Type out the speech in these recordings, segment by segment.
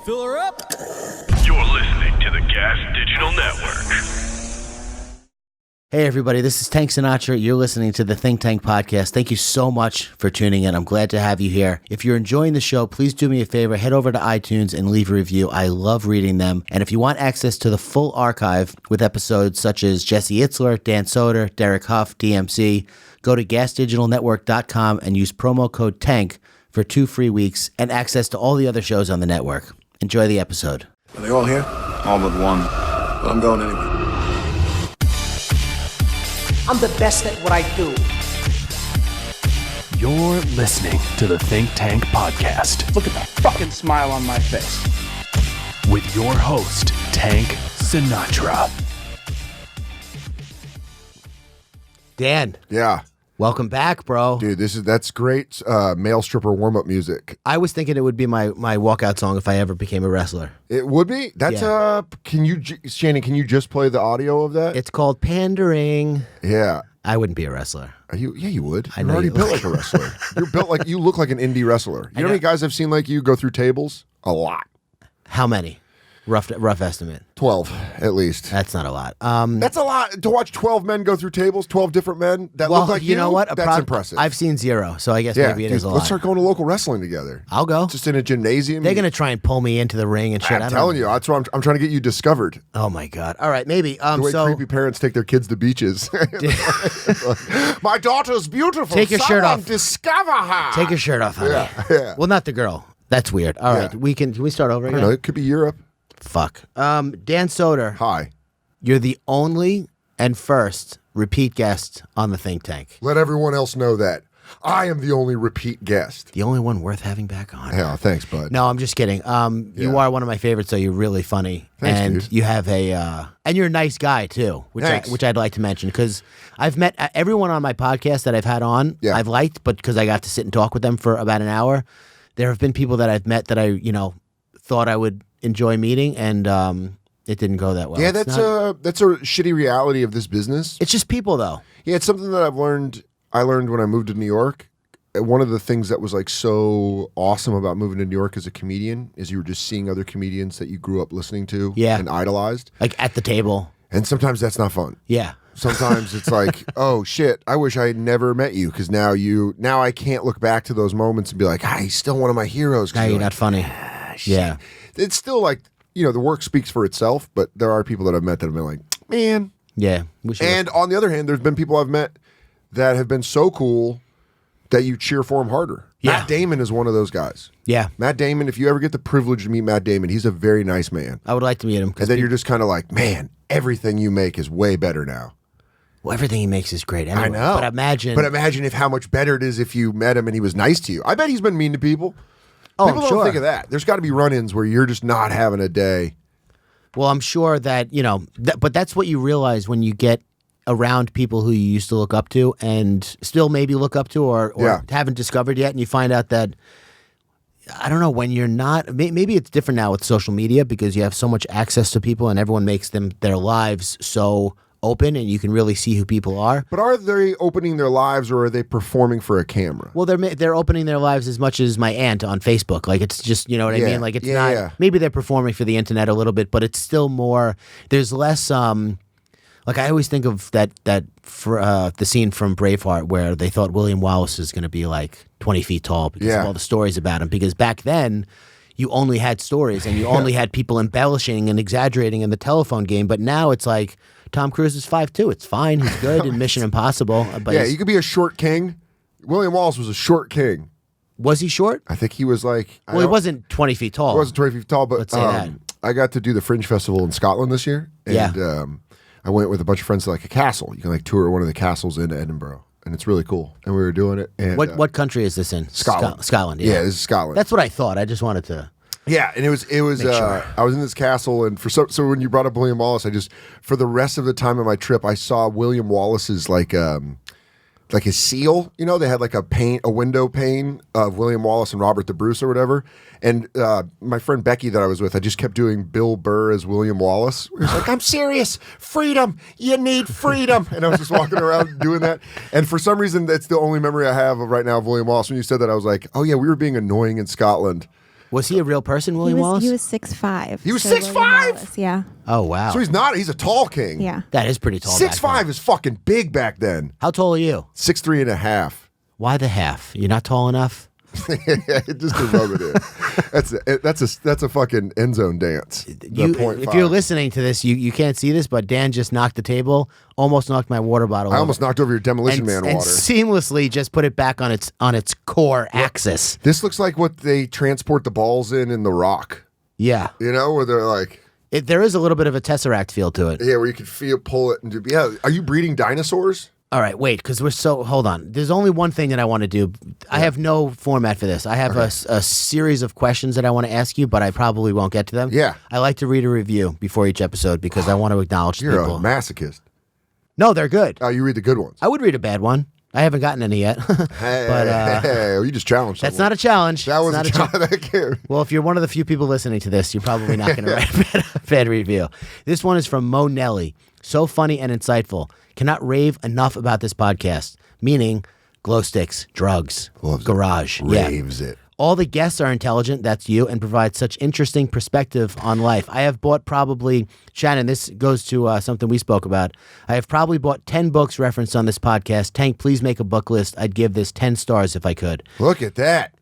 Fill her up. You're listening to the Gas Digital Network. Hey everybody, this is Tank Sinatra. You're listening to the Think Tank Podcast. Thank you so much for tuning in. I'm glad to have you here. If you're enjoying the show, please do me a favor. Head over to iTunes and leave a review. I love reading them. And if you want access to the full archive with episodes such as Jesse Itzler, Dan Soder, Derek Huff, DMC, go to gasdigitalnetwork.com and use promo code TANK for 2 free weeks and access to all the other shows on the network. Enjoy the episode. Are they all here? All but one. Well, I'm going anyway. I'm the best at what I do. You're listening to the Think Tank Podcast Look at that fucking smile on my face. with your host, Tank Sinatra. Dan, Yeah. welcome back, bro. Dude, that's great male stripper warm-up music. I was thinking it would be my walkout song if I ever became a wrestler. It would be? That's Yeah. Shannon, can you just play the audio of that? It's called Pandering. Yeah. I wouldn't be a wrestler. Are you? Yeah, you would. I You're know already you built would. like a wrestler. You look like an indie wrestler. You know how many guys I've seen like you go through tables? A lot. How many? Rough estimate. 12, at least. That's not a lot. That's a lot to watch 12 men go through tables, 12 different men that look like you. You know what? That's impressive. I've seen 0, so I guess yeah, maybe it dude, is a lot. let's start going to local wrestling together. I'll go. Just in a gymnasium. They're going to try and pull me into the ring and shit. I'm telling you, that's why I'm trying to get you discovered. Oh, my God. All right, maybe. The way creepy parents take their kids to beaches. My daughter's beautiful. Take your shirt Someone off. Discover her. Take your shirt off, honey. Yeah. Well, not the girl. That's weird. All right, can we start over I again? don't know. It could be Europe. Fuck. Dan Soder, Hi. you're the only and first repeat guest on the Think Tank. Let everyone else know that I am the only repeat guest. The only one worth having back on. Yeah, thanks, bud. No, I'm just kidding. You are one of my favorites, so you're really funny. Thanks, and dude. you have and you're a nice guy too, Thanks. which I'd like to mention because I've met everyone on my podcast that I've had on. Yeah. I've liked, but because I got to sit and talk with them for about an hour, there have been people that I've met that I thought I would enjoy meeting, and it didn't go that well. Yeah, It's that's not- a shitty reality of this business. It's just people, though. Yeah, it's something that I learned when I moved to New York. One of the things that was like so awesome about moving to New York as a comedian is you were just seeing other comedians that you grew up listening to and idolized. Like at the table. And sometimes that's not fun. Yeah. Sometimes it's like, oh shit, I wish I had never met you because now I can't look back to those moments and be like, he's still one of my heroes. Now you're not funny. Yeah. It's still like, the work speaks for itself, but there are people that I've met that have been like, man. Yeah. And on the other hand, there's been people I've met that have been so cool that you cheer for him harder. Yeah. Matt Damon is one of those guys. Yeah. Matt Damon, if you ever get the privilege to meet Matt Damon, he's a very nice man. I would like to meet him. And then you're just kind of like, man, everything you make is way better now. Well, everything he makes is great anyway. I know. But imagine if how much better it is if you met him and he was nice to you. I bet he's been mean to people. Oh, People I'm don't sure. think of that. There's got to be run-ins where you're just not having a day. Well, I'm sure that, but that's what you realize when you get around people who you used to look up to and still maybe look up to or haven't discovered yet. And you find out that, I don't know, when you're not, maybe it's different now with social media because you have so much access to people and everyone makes their lives so open and you can really see who people are. But are they opening their lives or are they performing for a camera? Well, they're opening their lives as much as my aunt on Facebook. Like it's just, you know what I mean? Like it's not. Yeah. Maybe they're performing for the internet a little bit, but it's still more. There's less. Like I always think of that for the scene from Braveheart where they thought William Wallace is going to be like 20 feet tall because of all the stories about him. Because back then, you only had stories and you only had people embellishing and exaggerating in the telephone game. But now it's like. Tom Cruise is 5'2". It's fine. He's good in Mission Impossible. But you could be a short king. William Wallace was a short king. Was he short? I think he was like... Well, he wasn't 20 feet tall. He wasn't 20 feet tall, but Let's say that. I got to do the Fringe Festival in Scotland this year. And I went with a bunch of friends to like a castle. You can like tour one of the castles in Edinburgh. And it's really cool. And we were doing it. And What country is this in? Scotland. Scotland, Yeah, this is Scotland. That's what I thought. I just wanted to... Yeah, and it was. Sure. I was in this castle, and so when you brought up William Wallace, for the rest of the time of my trip, I saw William Wallace's like his seal. They had like a window pane of William Wallace and Robert the Bruce or whatever. And my friend Becky that I was with, I just kept doing Bill Burr as William Wallace. He was like, "I'm serious, freedom. You need freedom." And I was just walking around doing that. And for some reason, that's the only memory I have of right now of William Wallace. When you said that, I was like, "Oh yeah, we were being annoying in Scotland." Was he a real person, William Wallace? He was 6'5". He was Sir 6'5"? William Wallace, yeah. Oh, wow. So he's a tall king. Yeah. That is pretty tall. back 6'5" then. is fucking big back then. How tall are you? 6'3" and a half. Why the half? You're not tall enough? Just to rub it in. That's a fucking end zone dance. If you're listening to this, you can't see this, but Dan just knocked the table, almost knocked my water bottle I over. almost knocked over your Demolition Man and water. seamlessly just put it back on its core axis. This looks like what they transport the balls in The Rock. Yeah. You know, where they're like, There is a little bit of a Tesseract feel to it. yeah, where you can pull it and do. Yeah, are you breeding dinosaurs? All right, wait, because hold on. There's only one thing that I want to do. I have no format for this. I have a series of questions that I want to ask you, but I probably won't get to them. Yeah. I like to read a review before each episode because I want to acknowledge You're people. a masochist. No, they're good. Oh, you read the good ones. I would read a bad one. I haven't gotten any yet. Hey, you just challenged That's someone. not a challenge. That was That's a not challenge. Well, if you're one of the few people listening to this, you're probably not going to write a bad review. This one is from Mo Nelly. So funny and insightful. Cannot rave enough about this podcast. Meaning, glow sticks, drugs, Loves it. garage. Raves it. All the guests are intelligent, that's you, and provide such interesting perspective on life. I have bought probably, Shannon, this goes to something we spoke about. I have probably bought 10 books referenced on this podcast. Tank, please make a book list. I'd give this 10 stars if I could. Look at that.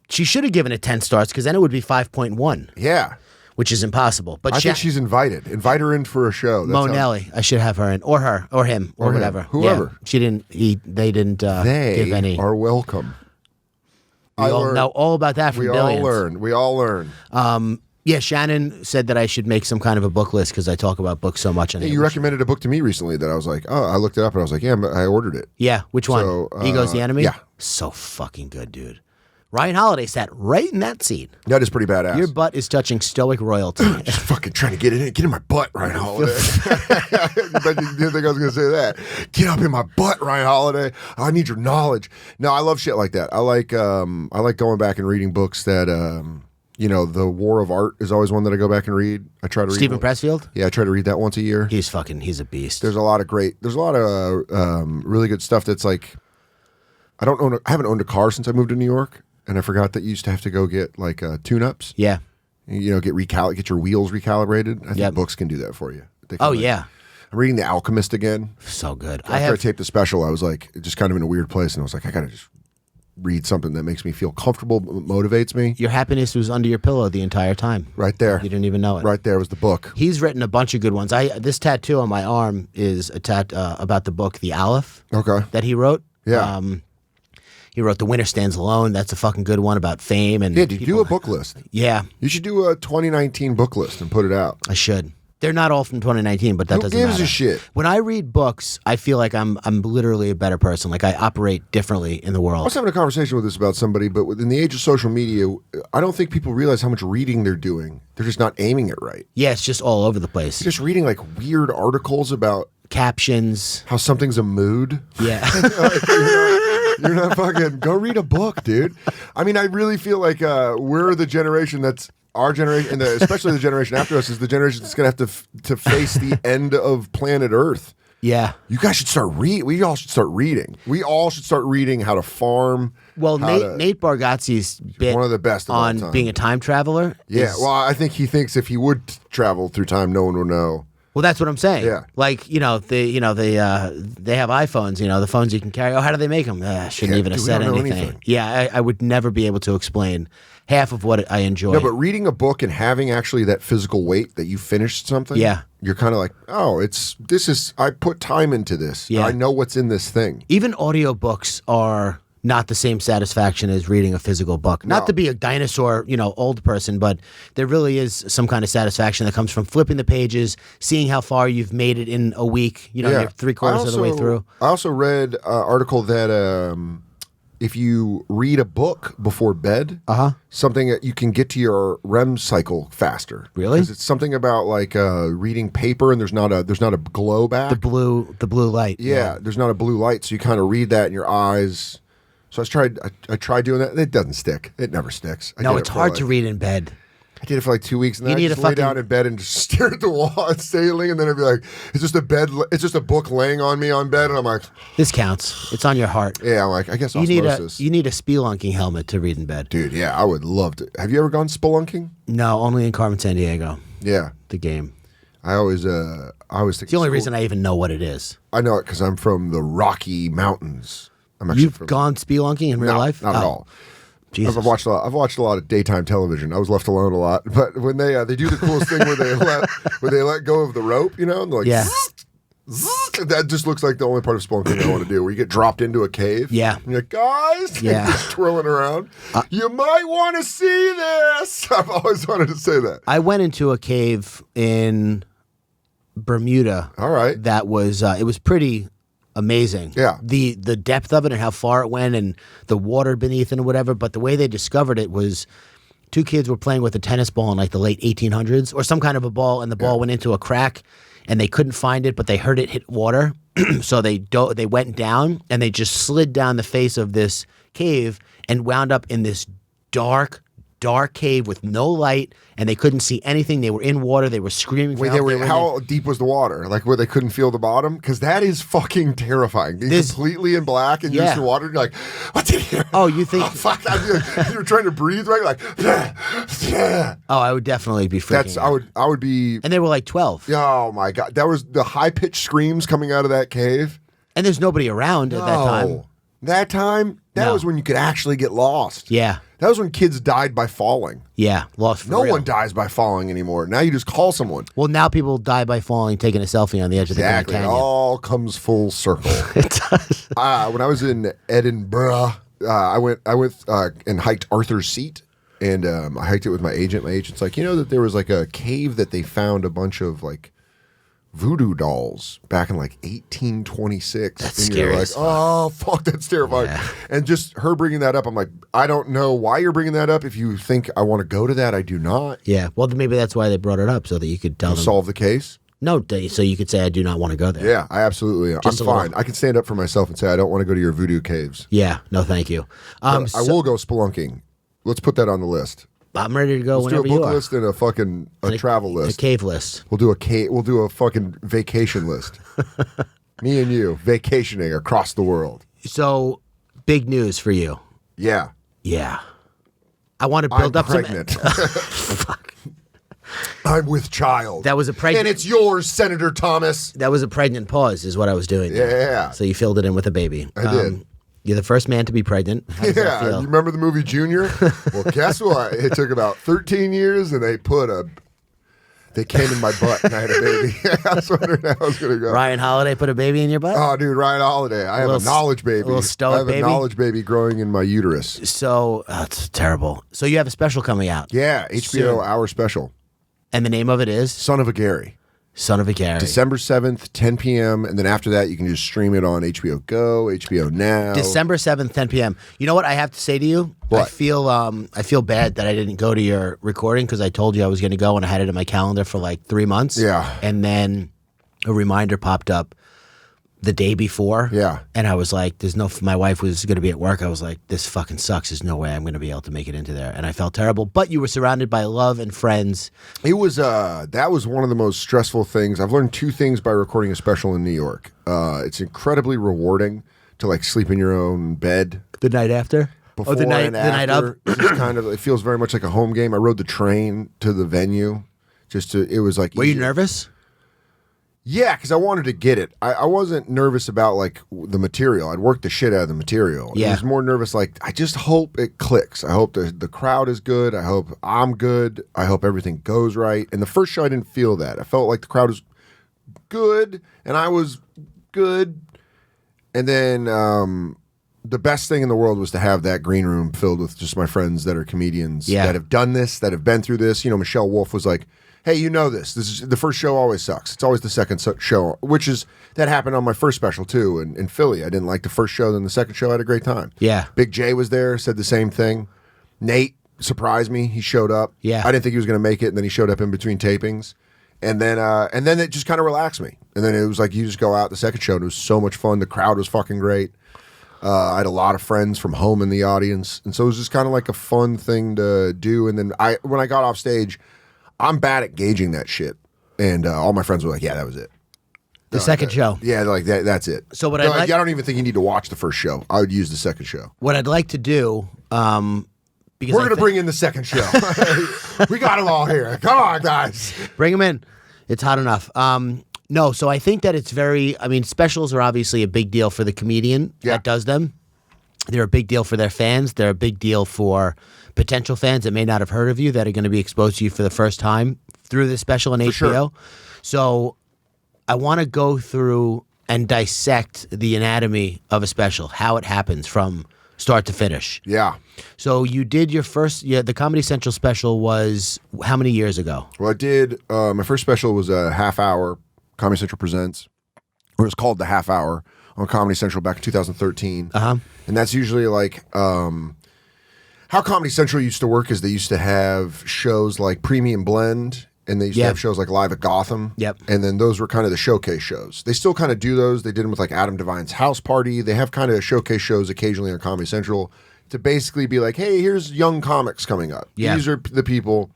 She should have given it 10 stars because then it would be 5.1, Yeah. which is impossible. But I think she's invited. Invite her in for a show. That's Mo how- Nelly, I should have her in, or her, or him, or Or him. whatever. Whoever. Yeah, she didn't. They didn't They give any. are welcome. We all know all about that from We Billions. all learn. Yeah, Shannon said that I should make some kind of a book list because I talk about books so much. Hey, you recommended a book to me recently that I was like, oh, I looked it up and I was like, yeah, I ordered it. Yeah, which one? So, Ego's the Enemy? yeah. So fucking good, dude. Ryan Holiday sat right in that seat. That is pretty badass. Your butt is touching stoic royalty. Just fucking trying to get it in. Get in my butt, Ryan Holiday. But you didn't think I was going to say that. Get up in my butt, Ryan Holiday. I need your knowledge. No, I love shit like that. I like going back and reading books that, The War of Art is always one that I go back and read. I try to read Stephen Pressfield? Yeah, I try to read that once a year. He's a beast. There's a lot of really good stuff that's like, I haven't owned a car since I moved to New York. And I forgot that you used to have to go get like tune-ups. Yeah. Get your wheels recalibrated. I think Yep. books can do that for you. They can, Oh, like- yeah. I'm reading The Alchemist again. So good. After I taped the special, I was like, just kind of in a weird place, and I was like, I gotta just read something that makes me feel comfortable, motivates me. Your happiness was under your pillow the entire time. Right there. You didn't even know it. Right there was the book. He's written a bunch of good ones. This tattoo on my arm is about the book The Aleph Okay. that he wrote. Yeah. He wrote The Winner Stands Alone. That's a fucking good one about fame. And Yeah, did you do a book list? Yeah, You should do a 2019 book list and put it out. I should. They're not all from 2019, but that Who doesn't gives matter. a shit? When I read books, I feel like I'm literally a better person. Like I operate differently in the I world. was having a conversation with this about somebody, but in the age of social media, I don't think people realize how much reading they're doing. They're just not aiming it right. Yeah, it's just all over the place. Just reading like weird articles about Captions. how something's a mood. Yeah. You're not fucking go read a book, dude. I mean, I really feel like we're the generation that's our generation, and especially the generation after us is the generation that's gonna have to face the end of planet Earth. Yeah. You guys should start reading. We all should start reading. We all should start reading how to farm. Well, how Nate to- Bargatze's bit one of the best of all on time. being a time traveler. Yeah, is- well, I think he thinks if he would travel through time, no one would know. Well, that's what I'm saying. Yeah. Like, they have iPhones, the phones you can carry. Oh, how do they make them? Shouldn't Yeah, even have dude, we said don't know anything. anything. Yeah, I would never be able to explain half of what I enjoy. No, but reading a book and having actually that physical weight that you finished something, Yeah. you're kind of like, oh, I put time into this. Yeah. I know what's in this thing. Even audiobooks are not the same satisfaction as reading a physical book. Not No. to be a dinosaur, old person, but there really is some kind of satisfaction that comes from flipping the pages, seeing how far you've made it in a week. You're 3/4 of the way through. I also read an article that if you read a book before bed, something that you can get to your REM cycle faster. Really? 'Cause it's something about like reading paper and there's not a glow back. The blue light. Yeah, there's not a blue light, so you kind of read that in your eyes. So I tried doing that. It doesn't stick. It never sticks. I No, did it's it for, hard to like- read in bed. I did it for like 2 weeks, and then You I need just a lay fucking- down in bed and just stare at the wall and sailing, and then I'd be like, it's just a bed, it's just a book laying on me on bed, and I'm like, This counts. It's on your heart. yeah, I'm like, I guess You need osmosis. a spelunking helmet to read in bed. Dude, yeah, I would love to. Have you ever gone spelunking? No, only in Carmen, San Diego. Yeah, The game. I always think It's the only reason I even know what it is. I know it because I'm from the Rocky Mountains. I'm actually You've from gone spelunking in real no, life? not at Oh, all. Jesus. I've watched a lot of daytime television. I was left alone a lot, but when they do the coolest thing where they let go of the rope, and they're like, Yeah. that just looks like the only part of spelunking I want to do, where you get dropped into a cave. Yeah. And you're like, guys, Yeah. just twirling around. You might want to see this. I've always wanted to say that. I went into a cave in Bermuda. All right. That was it was pretty amazing. Yeah. The depth of it and how far it went and the water beneath and whatever. But the way they discovered it was two kids were playing with a tennis ball in like the late 1800s or some kind of a ball, and the ball went into a crack and they couldn't find it, but they heard it hit water. So they went down and they just slid down the face of this cave and wound up in this dark cave with no light, and they couldn't see anything. They were in water. They were screaming. for Wait, help. They were in how deep was the water? Like where they couldn't feel the bottom? Because that is fucking terrifying. Being completely in black and you're just in water. You're like, what's in here? Oh, you think? Oh, fuck! You're trying to breathe, right? Like, yeah. Oh, I would definitely be freaking out. I would be. And they were like 12. Oh my god, that was the high pitched screams coming out of that cave. And there's nobody around at that time. That time, that No. was when you could actually get lost. Yeah. That was when kids died by falling. Yeah. Lost for No real. one dies by falling anymore. Now you just call someone. Well, now people die by falling, taking a selfie on the edge of the Grand Exactly. It Canyon. all comes full circle. It does. When I was in Edinburgh, I went and hiked Arthur's Seat, and I hiked it with my agent. My agent's like, that there was like a cave that they found a bunch of like voodoo dolls back in like 1826. That's and scary you're like, as fuck. oh fuck, that's terrifying. Yeah. And just her bringing that up, I'm like, I don't know why you're bringing that up. If you think I want to go to that, I do not. Yeah. Well, maybe that's why they brought it up, so that you could tell them. Solve the case. No, so you could say, I do not want to go there. Yeah, I absolutely. Just I'm a fine. little. I can stand up for myself and say I don't want to go to your voodoo caves. Yeah. No, thank you. I will go spelunking. Let's put that on the list. I'm ready to go Let's do a whenever you book are. list and a fucking travel A list. cave list. We'll do a fucking vacation list. Me and you vacationing across the world. So, big news for you. Yeah. Yeah. I want to build I'm up pregnant. I'm with child. That was a pregnant. And it's yours, Senator Thomas. That was a pregnant pause, is what I was doing. there. Yeah. So you filled it in with a baby. I did. You're the first man to be pregnant. How does that Yeah. feel? You remember the movie Junior? Well, guess what? It took about 13 years, and they came in my butt, and I had a baby. I was wondering how I was going to go. Ryan Holiday put a baby in your butt? Oh, dude, Ryan Holiday. I have a knowledge baby. a little stoic I have baby? a knowledge baby growing in my uterus. So, that's terrible. So you have a special coming out. Yeah, HBO Soon. Hour Special. And the name of it is Son of a Gary. Son of a Gary. December 7th, 10 p.m. And then after that, you can just stream it on HBO Go, HBO Now. December 7th, 10 p.m. You know what I have to say to you? What? I feel bad that I didn't go to your recording because I told you I was going to go and I had it in my calendar for like 3 months. Yeah. And then a reminder popped up the day before. Yeah. And I was like, my wife was going to be at work. I was like, this fucking sucks. There's no way I'm going to be able to make it into there. And I felt terrible. But you were surrounded by love and friends. It was, that was one of the most stressful things. I've learned two things by recording a special in New York. It's incredibly rewarding to like sleep in your own bed. The night after? Before the night and up? after. It's just kind of, it feels very much like a home game. I rode the train to the venue. It was like. Were you easier. nervous? Yeah, because I wanted to get it. I wasn't nervous about like the material. I'd worked the shit out of the material. Yeah. I was more nervous like, I just hope it clicks. I hope the crowd is good. I hope I'm good. I hope everything goes right. And the first show, I didn't feel that. I felt like the crowd was good and I was good. And then the best thing in the world was to have that green room filled with just my friends that are comedians that have done this, that have been through this. Michelle Wolf was like, hey, this is the first show always sucks. It's always the second show, that happened on my first special too in Philly. I didn't like the first show, then the second show I had a great time. Yeah. Big J was there, said the same thing. Nate surprised me. He showed up. Yeah. I didn't think he was going to make it, and then he showed up in between tapings. And then it just kind of relaxed me. And then it was like you just go out the second show, and it was so much fun. The crowd was fucking great. I had a lot of friends from home in the audience, and so it was just kind of like a fun thing to do. And then when I got off stage, I'm bad at gauging that shit, and all my friends were like, "Yeah, that was it." The second show. Yeah, they're like that's it. So what They're I like, I don't even think you need to watch the first show. I would use the second show. What I'd like to do, because We're going to bring in the second show. We got them all here. Come on, guys. bring them in. It's hot enough. No, so I think that it's specials are obviously a big deal for the comedian that does them. They're a big deal for their fans. They're a big deal for potential fans that may not have heard of you, that are going to be exposed to you for the first time through this special on HBO. Sure. So I want to go through and dissect the anatomy of a special, how it happens from start to finish. Yeah. So you did your first, the Comedy Central special was how many years ago? Well, I did, my first special was a half hour, Comedy Central Presents, or it was called The Half Hour on Comedy Central back in 2013. Uh-huh. And that's usually like, how Comedy Central used to work is they used to have shows like Premium Blend, and they used to have shows like Live at Gotham. Yep. And then those were kind of the showcase shows. They still kind of do those. They did them with like Adam Devine's House Party. They have kind of showcase shows occasionally on Comedy Central to basically be like, hey, here's young comics coming up. Yeah. These are the people.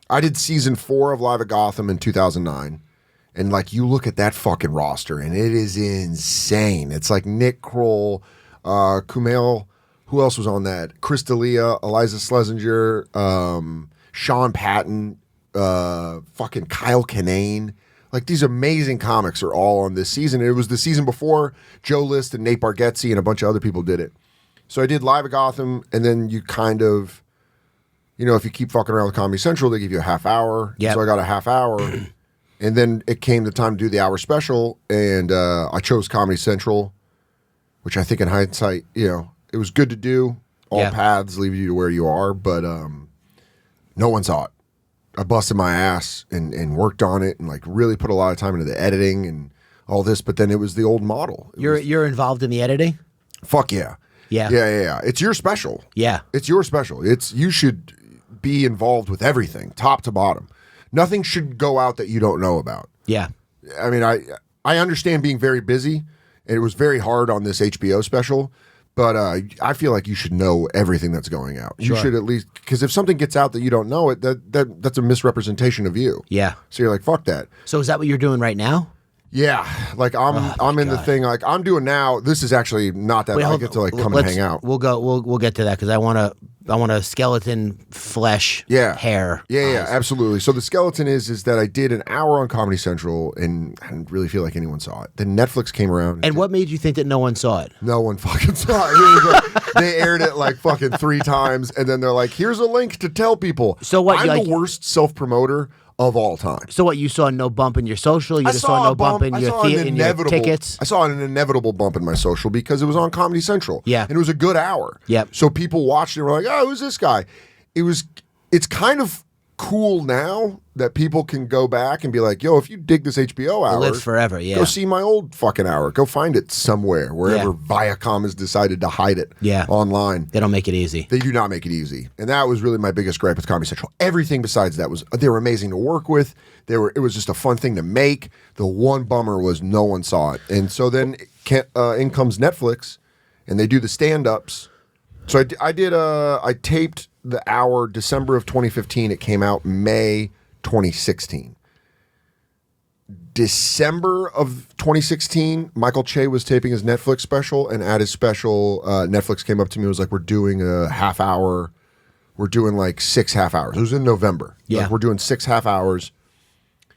I did season 4 of Live at Gotham in 2009. And like you look at that fucking roster and it is insane. It's like Nick Kroll, Kumail, who else was on that? Chris D'Elia, Eliza Schlesinger, Sean Patton, fucking Kyle Kinane. Like these amazing comics are all on this season. It was the season before Joe List and Nate Bargatze and a bunch of other people did it. So I did Live at Gotham, and then you kind of, if you keep fucking around with Comedy Central, they give you a half hour. Yep. So I got a half hour. And then it came the time to do the hour special, and I chose Comedy Central, which I think in hindsight, it was good to do. All paths lead you to where you are, but no one saw it. I busted my ass and worked on it and like really put a lot of time into the editing and all this, but then it was the old model. You're involved in the editing? Fuck yeah. Yeah. Yeah. It's your special. Yeah. It's your special. You should be involved with everything, top to bottom. Nothing should go out that you don't know about. Yeah. I mean, I understand being very busy, and it was very hard on this HBO special, but I feel like you should know everything that's going out. Sure. You should at least, because if something gets out that you don't know, that's a misrepresentation of you. Yeah. So you're like, fuck that. So is that what you're doing right now? Yeah, like I'm in the thing like I'm doing now. This is actually not that. I get to like come and hang out. We'll get to that because I want a skeleton flesh hair. Yeah, absolutely. So the skeleton is that I did an hour on Comedy Central and I didn't really feel like anyone saw it. Then Netflix came around. And what made you think that no one saw it? No one fucking saw it. It was like, they aired it like fucking 3 times, and then they're like, "Here's a link to tell people." So what? I'm the worst self promoter of all time. So what? You saw no bump in your social. You just saw no bump in your tickets. I saw an inevitable bump in my social because it was on Comedy Central. Yeah, and it was a good hour. Yep. So people watched it and were like, "Oh, who's this guy?" It's kind of cool now that people can go back and be like, yo, if you dig this HBO hour, it lives forever. Yeah, go see my old fucking hour. Go find it somewhere, wherever Viacom has decided to hide it. Online. They don't make it easy. They do not make it easy, and that was really my biggest gripe with Comedy Central. Everything besides that they were amazing to work with. It was just a fun thing to make. The one bummer was no one saw it, and so then in comes Netflix, and they do the stand-ups. So I taped the hour December of 2015. It came out May 2016. December of 2016, Michael Che was taping his Netflix special, and at his special, Netflix came up to me and was like, we're doing a half hour. We're doing like 6 half hours. It was in November. Yeah. Like, we're doing 6 half hours.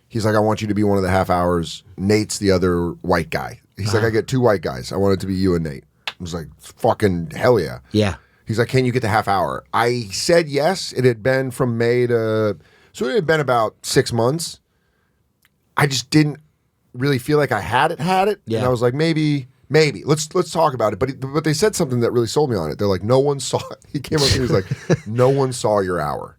He's like, I want you to be one of the half hours. Nate's the other white guy. He's like, I get 2 white guys. I want it to be you and Nate. I was like, fucking hell yeah. Yeah. He's like, can you get the half hour? I said yes. It had been from May to... So it had been about 6 months. I just didn't really feel like I had it. Yeah. And I was like, maybe. Let's talk about it. But they said something that really sold me on it. They're like, no one saw it. He came up to me, he was like, no one saw your hour.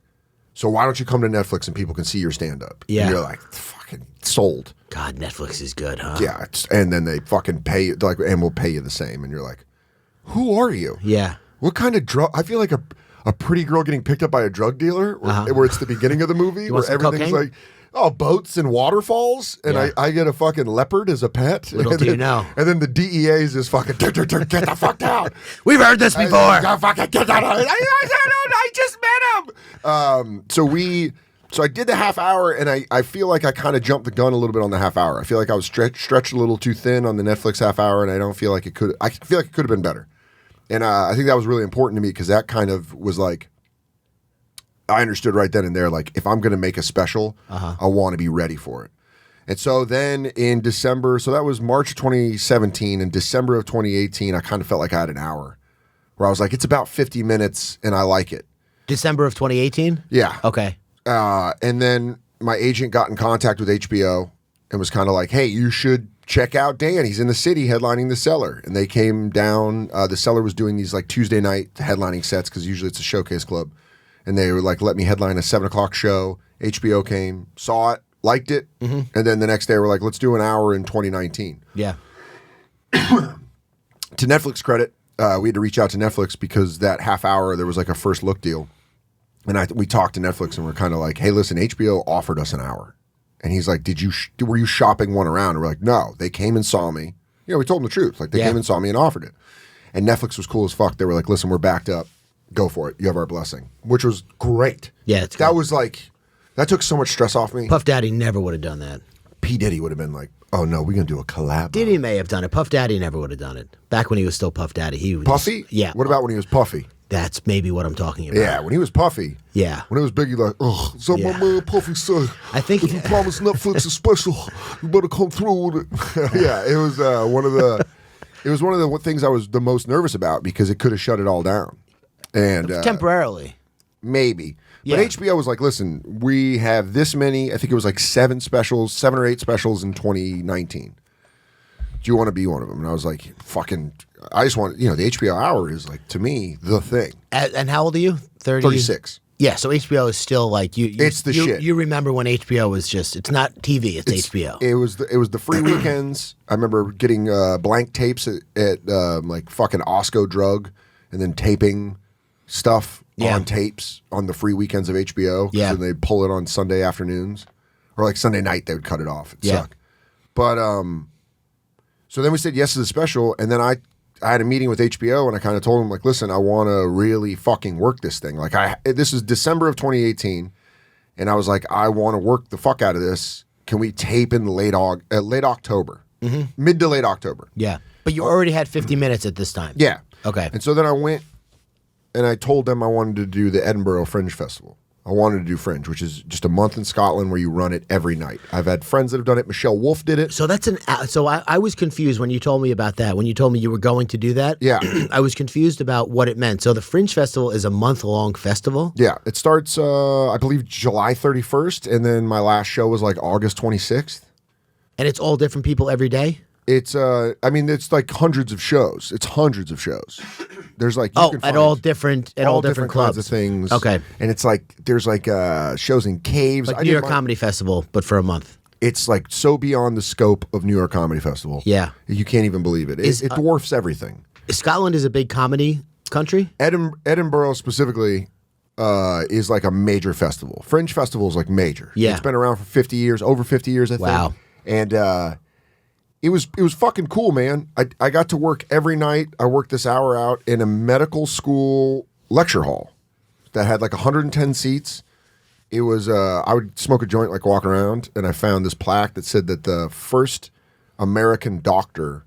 So why don't you come to Netflix and people can see your stand-up? Yeah. And you're like, fucking sold. God, Netflix is good, huh? Yeah. And then they fucking pay you, like, and we'll pay you the same. And you're like, who are you? Yeah. What kind of drug? I feel like a pretty girl getting picked up by a drug dealer, where it's the beginning of the movie, where want some everything's cocaine? like, Oh, boats and waterfalls, and Yeah. I get a fucking leopard as a pet. Little do you know. And then the DEA is just fucking get the fuck down. We've heard this before. Fucking get that out. I just met him. So I did the half hour, and I feel like I kind of jumped the gun a little bit on the half hour. I feel like I was stretched a little too thin on the Netflix half hour, and I don't feel like it could. I feel like it could have been better. And I think that was really important to me because that kind of was like, I understood right then and there, like, if I'm going to make a special, I want to be ready for it. And so then in December, so that was March of 2017. In December of 2018, I kind of felt like I had an hour where I was like, it's about 50 minutes and I like it. December of 2018? Yeah. Okay. And then my agent got in contact with HBO and was kind of like, hey, you should check out Dan. He's in the city headlining The Cellar. And they came down. The Cellar was doing these like Tuesday night headlining sets because usually it's a showcase club. And they were like, let me headline a 7 o'clock show. HBO came, saw it, liked it. And then the next day we're like, let's do an hour in 2019. Yeah. To Netflix credit, we had to reach out to Netflix because that half hour there was like a first look deal. And we talked to Netflix and we're kind of like, hey, listen, HBO offered us an hour. And he's like, were you shopping one around? And we're like, no, they came and saw me. You know, we told them the truth. Like, they came and saw me and offered it. And Netflix was cool as fuck. They were like, listen, we're backed up. Go for it. You have our blessing. Which was great. Yeah, it's that good. was like, that took so much stress off me. Puff Daddy never would have done that. P. Diddy would have been like, oh no, we're going to do a collab. Diddy may have done it. Puff Daddy never would have done it. Back when he was still Puff Daddy, he was Puffy? Yeah. What about when he was Puffy? That's maybe what I'm talking about. Yeah, when he was Puffy. Yeah. When it was Biggie, like, oh, so Yeah. my man Puffy said, I think- if you promise Netflix a special, you better come through with it. Yeah, it was one of the things I was the most nervous about because it could have shut it all down. And Temporarily. maybe. Yeah. But HBO was like, listen, we have this many, I think it was like 7 or 8 specials in 2019. Do you want to be one of them? And I was like, fucking, I just want, the HBO hour is like, to me, the thing. And how old are you? 30? 36. Yeah, so HBO is still like you. It's the shit. You remember when HBO was just, it's not TV, it's HBO. It was the free weekends. I remember getting blank tapes at like fucking Osco Drug and then taping stuff on tapes on the free weekends of HBO. Yeah. And they pull it on Sunday afternoons. Or like Sunday night, they would cut it off. It'd suck. But, so then we said yes to the special, and then I had a meeting with HBO, and I kind of told them, like, listen, I want to really fucking work this thing. Like, this is December of 2018, and I was like, I want to work the fuck out of this. Can we tape in late October? Mid to late October. Yeah. But you already had 50 minutes at this time. Yeah. Okay. And so then I went, and I told them I wanted to do the Edinburgh Fringe Festival. I wanted to do Fringe, which is just a month in Scotland where you run it every night. I've had friends that have done it. Michelle Wolf did it. So I was confused when you told me about that. When you told me you were going to do that. Yeah. I was confused about what it meant. So the Fringe Festival is a month-long festival? Yeah, it starts, I believe, July 31st, and then my last show was like August 26th. And it's all different people every day? It's, it's like hundreds of shows. It's hundreds of shows. There's like, you can at find all different kinds clubs of things. Okay. And it's like, there's like shows in caves. Like New York Comedy Festival, but for a month. It's like so beyond the scope of New York Comedy Festival. Yeah. You can't even believe it. It dwarfs everything. Scotland is a big comedy country? Edinburgh specifically is like a major festival. Fringe Festival is like major. Yeah. It's been around for 50 years, over 50 years, I think. Wow. And it was fucking cool, man. I got to work every night. I worked this hour out in a medical school lecture hall that had like 110 seats. It was, I would smoke a joint, like walk around, and I found this plaque that said that the first American doctor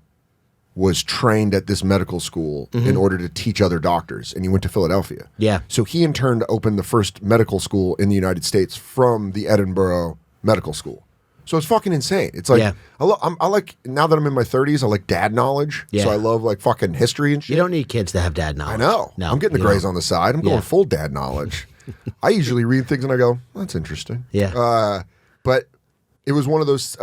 was trained at this medical school in order to teach other doctors, and he went to Philadelphia. Yeah. So he in turn opened the first medical school in the United States from the Edinburgh Medical School. So it's fucking insane. It's like, I like, now that I'm in my 30s, I like dad knowledge. Yeah. So I love like fucking history and shit. You don't need kids to have dad knowledge. I know. No, I'm getting the you grays don't. on the side. I'm going full dad knowledge. I usually read things and I go, that's interesting. Yeah. But it was one of those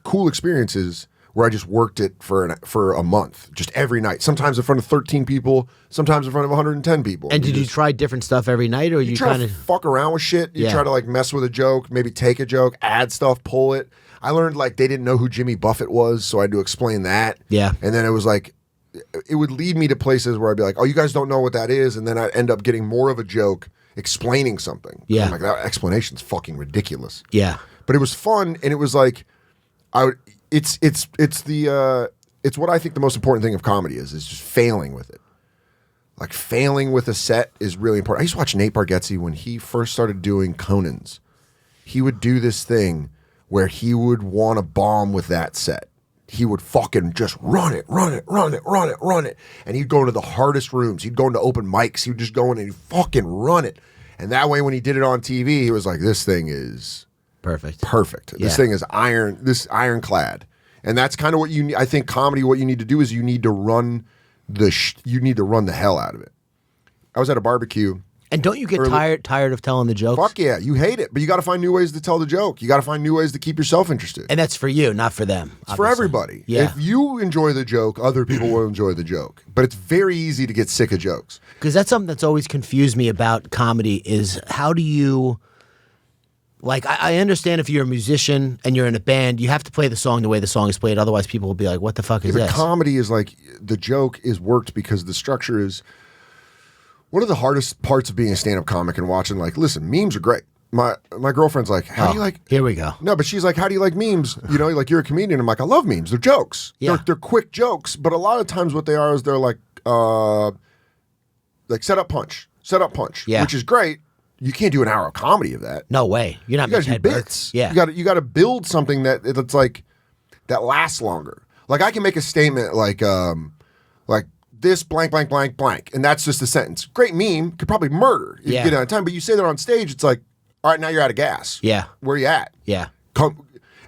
cool experiences where I just worked it for a month, just every night. Sometimes in front of 13 people, sometimes in front of 110 people. And did you try different stuff every night, or you try kind to of fuck around with shit? You try to like mess with a joke, maybe take a joke, add stuff, pull it. I learned like they didn't know who Jimmy Buffett was, so I had to explain that. Yeah. And then it was like, it would lead me to places where I'd be like, oh, you guys don't know what that is. And then I'd end up getting more of a joke explaining something. Yeah. I'm like, that explanation's fucking ridiculous. Yeah. But it was fun, and it was like, it's what I think the most important thing of comedy is just failing with it. Like failing with a set is really important. I used to watch Nate Bargatze when he first started doing Conan's. He would do this thing where he would want to bomb with that set. He would fucking just run it. And he'd go into the hardest rooms. He'd go into open mics. He would just go in and he'd fucking run it. And that way when he did it on TV, he was like, this thing is perfect. Yeah. This thing is ironclad. And that's kind of what I think comedy, what you need to do is you need to run the hell out of it. I was at a barbecue. And don't you get tired of telling the jokes? Fuck yeah, you hate it, but you got to find new ways to tell the joke. You got to find new ways to keep yourself interested. And that's for you, not for them. It's for everybody. Yeah. If you enjoy the joke, other people will enjoy the joke. But it's very easy to get sick of jokes. Because that's something that's always confused me about comedy is how do you... Like, I understand if you're a musician and you're in a band, you have to play the song the way the song is played. Otherwise, people will be like, what the fuck is this? Comedy is like, the joke is worked because the structure is... One of the hardest parts of being a stand-up comic and watching, like, listen, memes are great. My girlfriend's like, how do you like... Here we go. No, but she's like, how do you like memes? You know, like, you're a comedian. I'm like, I love memes. They're jokes. Yeah. They're quick jokes, but a lot of times what they are is they're like set up punch, yeah. which is great. You can't do an hour of comedy of that. No way. You're not You got to do Mitch Hedberg. bits. Yeah. You got to build something that's like that lasts longer. Like I can make a statement like this blank blank blank blank, and that's just a sentence. Great meme, could probably murder if you get out of time. But you say that on stage, it's like, all right, now you're out of gas. Yeah. Where you at? Yeah.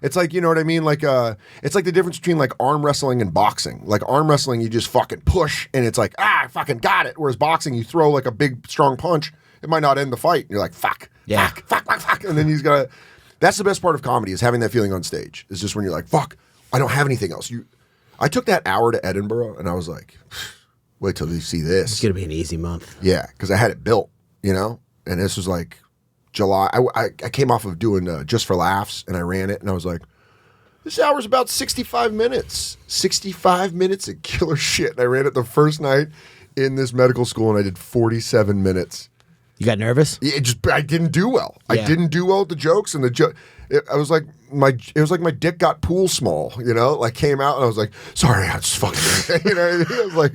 It's like, you know what I mean? Like, it's like the difference between like arm wrestling and boxing. Like arm wrestling, you just fucking push, and it's like, I fucking got it. Whereas boxing, you throw like a big strong punch, it might not end the fight. And you're like, fuck, fuck, and then he's got to. That's the best part of comedy is having that feeling on stage. It's just when you're like, fuck, I don't have anything else. I took that hour to Edinburgh, and I was like, wait till you see this. It's going to be an easy month. Yeah, because I had it built, you know? And this was like July. I came off of doing Just for Laughs, and I ran it, and I was like, this hour's about 65 minutes. 65 minutes of killer shit. And I ran it the first night in this medical school, and I did 47 minutes. You got nervous? I didn't do well. Yeah. I didn't do well with the jokes, and it was like my dick got pool small, you know? Like came out and I was like, sorry, I just fucking, you know what I mean? I was like,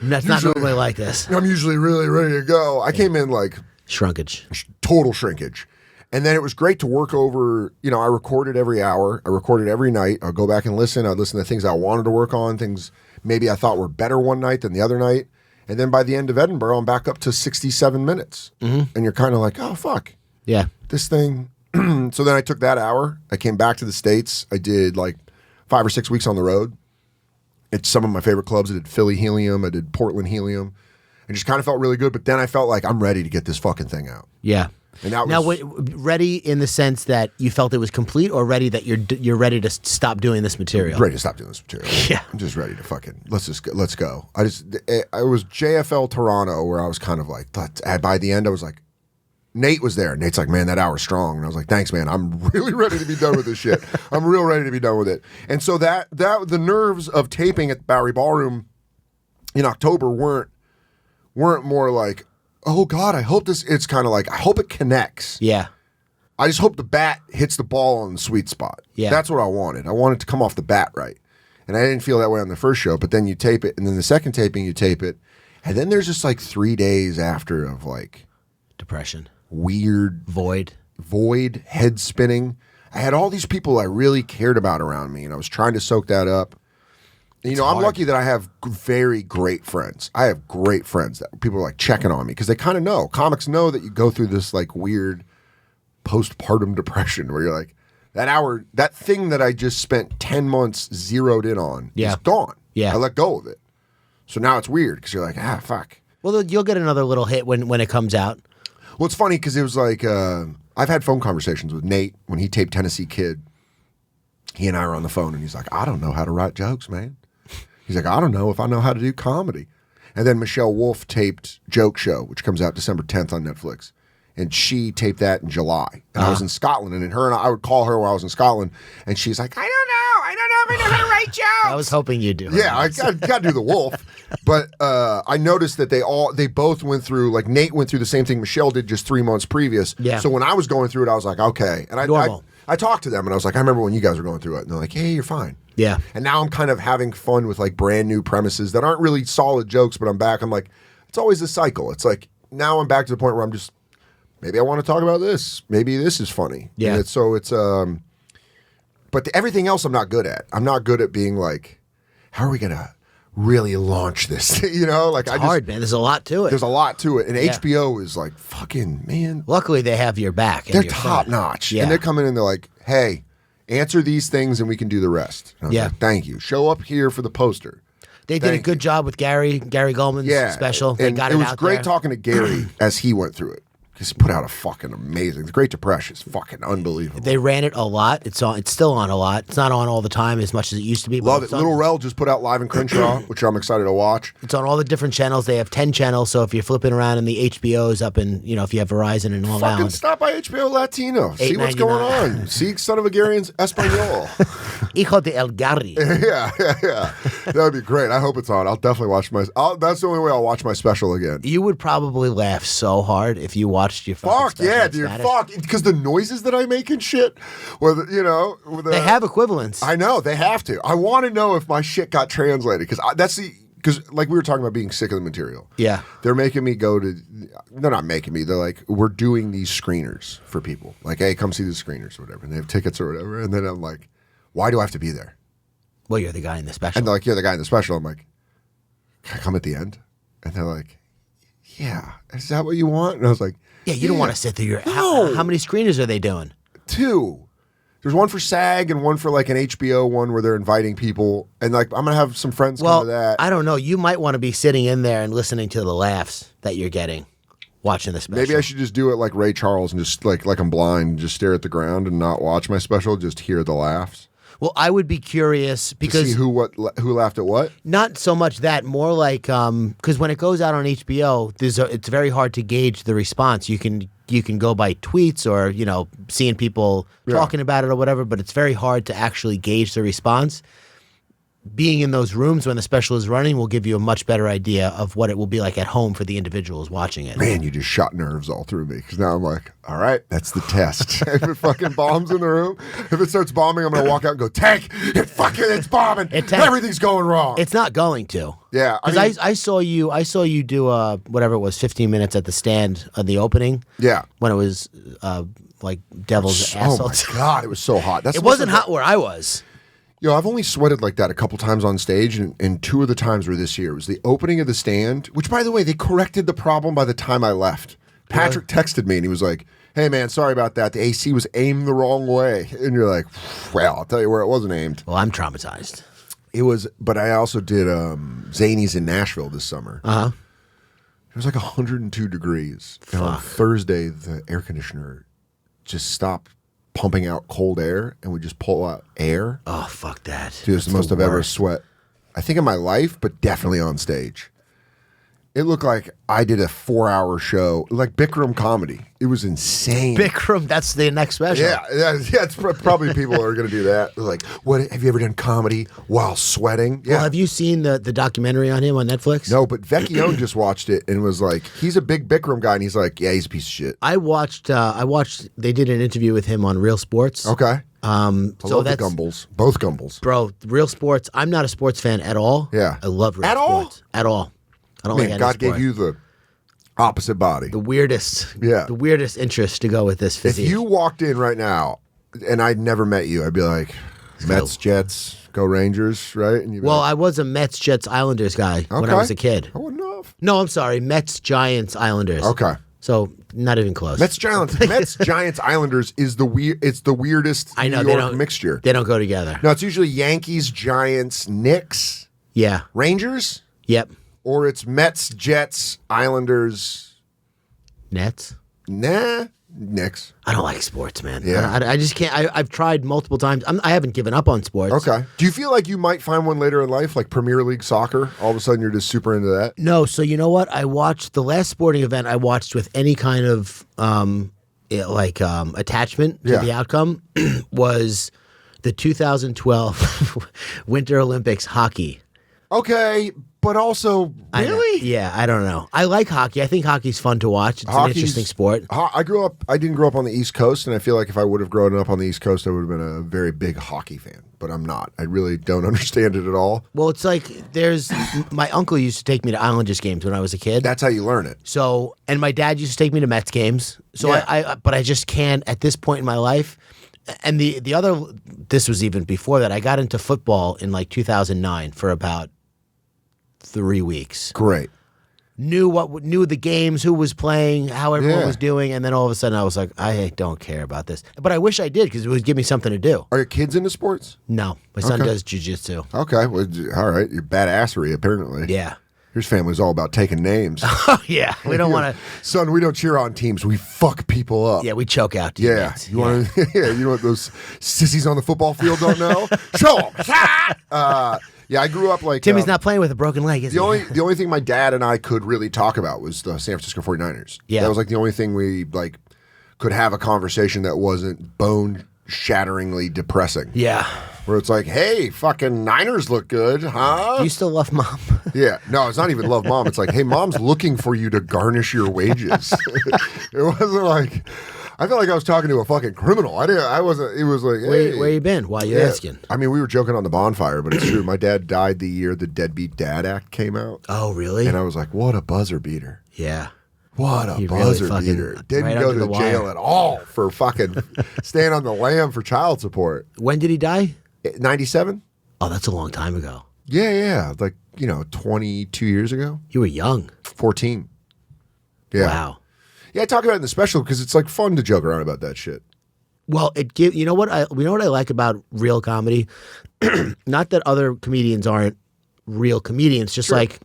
That's not normally like this. I'm usually really ready to go. I came in like shrinkage. Total shrinkage. And then it was great to work over, you know, I recorded every hour. I recorded every night. I'll go back and listen. I'd listen to things I wanted to work on, things maybe I thought were better one night than the other night. And then by the end of Edinburgh, I'm back up to 67 minutes. Mm-hmm. And you're kind of like, oh, fuck. Yeah. This thing. So then I took that hour. I came back to the States. I did like 5 or 6 weeks on the road. It's some of my favorite clubs. I did Philly Helium. I did Portland Helium. I just kind of felt really good. But then I felt like I'm ready to get this fucking thing out. Yeah. And that now, was, ready in the sense that you felt it was complete, or ready that you're ready to stop doing this material? Ready to stop doing this material. Yeah. I'm just ready to fucking let's go. I was JFL Toronto where I was kind of like, by the end I was like, Nate was there. Nate's like, man, that hour's strong. And I was like, thanks, man. I'm really ready to be done with this shit. I'm real ready to be done with it. And so that the nerves of taping at Bowery Ballroom in October weren't more like, oh God, I hope this. It's kind of like, I hope it connects. Yeah. I just hope the bat hits the ball on the sweet spot. Yeah. That's what I wanted. I wanted to come off the bat right. And I didn't feel that way on the first show, but then you tape it, and then the second taping you tape it, and then there's just like 3 days after of like depression, weird void, head spinning. I had all these people I really cared about around me, and I was trying to soak that up. And, you know, I'm lucky that I have very great friends. I have great friends that people are like checking on me because they kind of know. Comics know that you go through this like weird postpartum depression where you're like, that thing that I just spent 10 months zeroed in on is gone. Yeah. I let go of it. So now it's weird because you're like, fuck. Well, you'll get another little hit when it comes out. Well, it's funny because it was like, I've had phone conversations with Nate when he taped Tennessee Kid. He and I were on the phone, and he's like, I don't know how to write jokes, man. He's like, I don't know if I know how to do comedy. And then Michelle Wolf taped Joke Show, which comes out December 10th on Netflix. And she taped that in July. And I was in Scotland. And I would call her while I was in Scotland. And she's like, I don't know want me to write jokes. I was hoping you'd do it. Yeah, I got to do the wolf. But I noticed that they both went through, like Nate went through the same thing Michelle did just 3 months previous. Yeah. So when I was going through it, I was like, okay. And I talked to them and I was like, I remember when you guys were going through it. And they're like, hey, you're fine. Yeah. And now I'm kind of having fun with like brand new premises that aren't really solid jokes, but I'm back. I'm like, it's always a cycle. It's like, now I'm back to the point where I'm just, maybe I want to talk about this. Maybe this is funny. Yeah. And but everything else I'm not good at. I'm not good at being like, how are we going to really launch this? Like It's hard, man. There's a lot to it. There's a lot to it. And HBO is like, fucking, man. Luckily, they have your back. And They're your top front. notch. Yeah. And they come in and they're like, hey, answer these things and we can do the rest. And I was Yeah. like, thank you. Show up here for the poster. They did a Thank good job with Gary Goldman's special. They got it it was out great there. talking to Gary as he went through it. He's put out a fucking amazing. The Great Depression is fucking unbelievable. They ran it a lot. It's still on a lot. It's not on all the time as much as it used to be. But Love it. it's on- Little Rel just put out Live in Crenshaw, which I'm excited to watch. It's on all the different channels. They have 10 channels. So if you're flipping around in the HBOs up in, if you have Verizon and Long Fucking Island, stop by HBO Latino. See what's going $8.99. on. See Son of a Gary's Espanol. Hijo de El Gary. yeah. That would be great. I hope it's on. I'll definitely watch that's the only way I'll watch my special again. You would probably laugh so hard if you watched your fucking Fuck special yeah, in dude. Spanish. Fuck. Because the noises that I make and shit, They have equivalents. I know they have to. I want to know if my shit got translated because like we were talking about being sick of the material. Yeah. They're making me go to. They're not making me. They're like, we're doing these screeners for people. Like, hey, come see the screeners or whatever. And they have tickets or whatever. And then I'm like, why do I have to be there? Well, you're the guy in the special. And they're like, you're the guy in the special. I'm like, can I come at the end? And they're like, yeah, is that what you want? And I was like, yeah, you don't want to sit through your. No. How many screeners are they doing? 2. There's one for SAG and one for like an HBO one where they're inviting people. And like, I'm going to have some friends come to that. I don't know. You might want to be sitting in there and listening to the laughs that you're getting watching the special. Maybe I should just do it like Ray Charles and just like I'm blind, just stare at the ground and not watch my special, just hear the laughs. Well, I would be curious To because see who laughed at what? not so much that, more like because when it goes out on HBO, it's very hard to gauge the response. You can go by tweets or seeing people talking about it or whatever, but it's very hard to actually gauge the response. Being in those rooms when the special is running will give you a much better idea of what it will be like at home for the individuals watching it. Man, you just shot nerves all through me because now I'm like, all right, that's the test. If it fucking bombs in the room, if it starts bombing, I'm gonna walk out and go, Tank, it's bombing. Everything's going wrong. It's not going to. Yeah, Because I saw you do whatever it was, 15 minutes at the stand on the opening. Yeah. When it was like devil's Oh asshole. my god, it was so hot. It wasn't hot where I was. I've only sweated like that a couple times on stage, and 2 of the times were this year. It was the opening of the stand, which, by the way, they corrected the problem by the time I left. Patrick texted me, and he was like, hey, man, sorry about that. The AC was aimed the wrong way. And you're like, well, I'll tell you where it wasn't aimed. Well, I'm traumatized. It was, but I also did Zanies in Nashville this summer. Uh-huh. It was like 102 degrees. And on Thursday, the air conditioner just stopped pumping out cold air, and we just pull out air. Oh, fuck that. Dude, it's the most I've ever sweat, I think, in my life, but definitely on stage. It looked like I did a 4-hour show, like Bikram comedy. It was insane. Bikram, that's the next special. Yeah. It's probably people are going to do that. They're like, "What? Have you ever done comedy while sweating?" Yeah. Well, have you seen the documentary on him on Netflix? No, but Vecchione just watched it and was like, he's a big Bikram guy, and he's like, yeah, he's a piece of shit. I watched. They did an interview with him on Real Sports. Okay. So I love the that's Gumbles. Both Gumbles. bro. Real Sports. I'm not a sports fan at all. Yeah. I love Real At all? Sports. At all. I don't like Man, any God sport. gave you the opposite body. the weirdest. Yeah. The weirdest interest to go with this If physique. you walked in right now and I'd never met you, I'd be like, Mets, Jets, go Rangers, right? And you'd be well, like, I was a Mets, Jets, Islanders guy when I Okay. was a kid. I wouldn't know. No, I'm sorry. Mets, Giants, Islanders. Okay. So not even close. Mets, Giants, Islanders is it's the weirdest I know New they York don't mixture. They don't go together. No, it's usually Yankees, Giants, Knicks, Yeah. Rangers, Yep. or it's Mets, Jets, Islanders. Nets. Nah, Knicks. I don't like sports, man. Yeah. I just can't. I've tried multiple times. I haven't given up on sports. Okay. Do you feel like you might find one later in life, like Premier League soccer? All of a sudden, you're just super into that. No, so you know what? I watched the last sporting event I watched with any kind of attachment to Yeah. the outcome was the 2012 Winter Olympics hockey. Okay, but also really? Yeah, I don't know. I like hockey. I think hockey's fun to watch. It's an interesting sport. I didn't grow up on the East Coast, and I feel like if I would have grown up on the East Coast, I would have been a very big hockey fan. But I'm not. I really don't understand it at all. Well, it's like my uncle used to take me to Islanders games when I was a kid. That's how you learn it. So, and my dad used to take me to Mets games. So but I just can't at this point in my life. And the other, this was even before that. I got into football in like 2009 for about 3 weeks. Great. Knew the games, who was playing, how everyone was doing, and then all of a sudden I was like, I don't care about this. But I wish I did because it would give me something to do. Are your kids into sports? No, my son does jiu-jitsu. Okay, well, all right. You're badassery apparently. Yeah. His family's all about taking names. Oh yeah, we don't want to. Son, we don't cheer on teams. We fuck people up. Yeah, we choke out Yeah, teammates. you want to? Yeah, you know what those sissies on the football field don't know? Show them. Yeah, I grew up like Timmy's not playing with a broken leg, is he? The only thing my dad and I could really talk about was the San Francisco 49ers. Yeah. That was like the only thing we like could have a conversation that wasn't bone-shatteringly depressing. Yeah. Where it's like, hey, fucking Niners look good, huh? Do you still love mom? Yeah. No, it's not even love mom. It's like, hey, mom's looking for you to garnish your wages. It wasn't like, I felt like I was talking to a fucking criminal. I wasn't, it was like, hey. Where you been? Why you asking? I mean, we were joking on the bonfire, but it's true. My dad died the year the Deadbeat Dad Act came out. Oh, really? And I was like, what a buzzer beater. Yeah. What a He buzzer really beater. fucking Didn't right go under to the jail wire. at all for fucking staying on the lam for child support. When did he die? 97? Oh, that's a long time ago. Yeah. Like, 22 years ago. You were young. 14. Yeah. Wow. Yeah, I talk about it in the special because it's like fun to joke around about that shit. Well, you know what I like about real comedy? Not that other comedians aren't real comedians, just like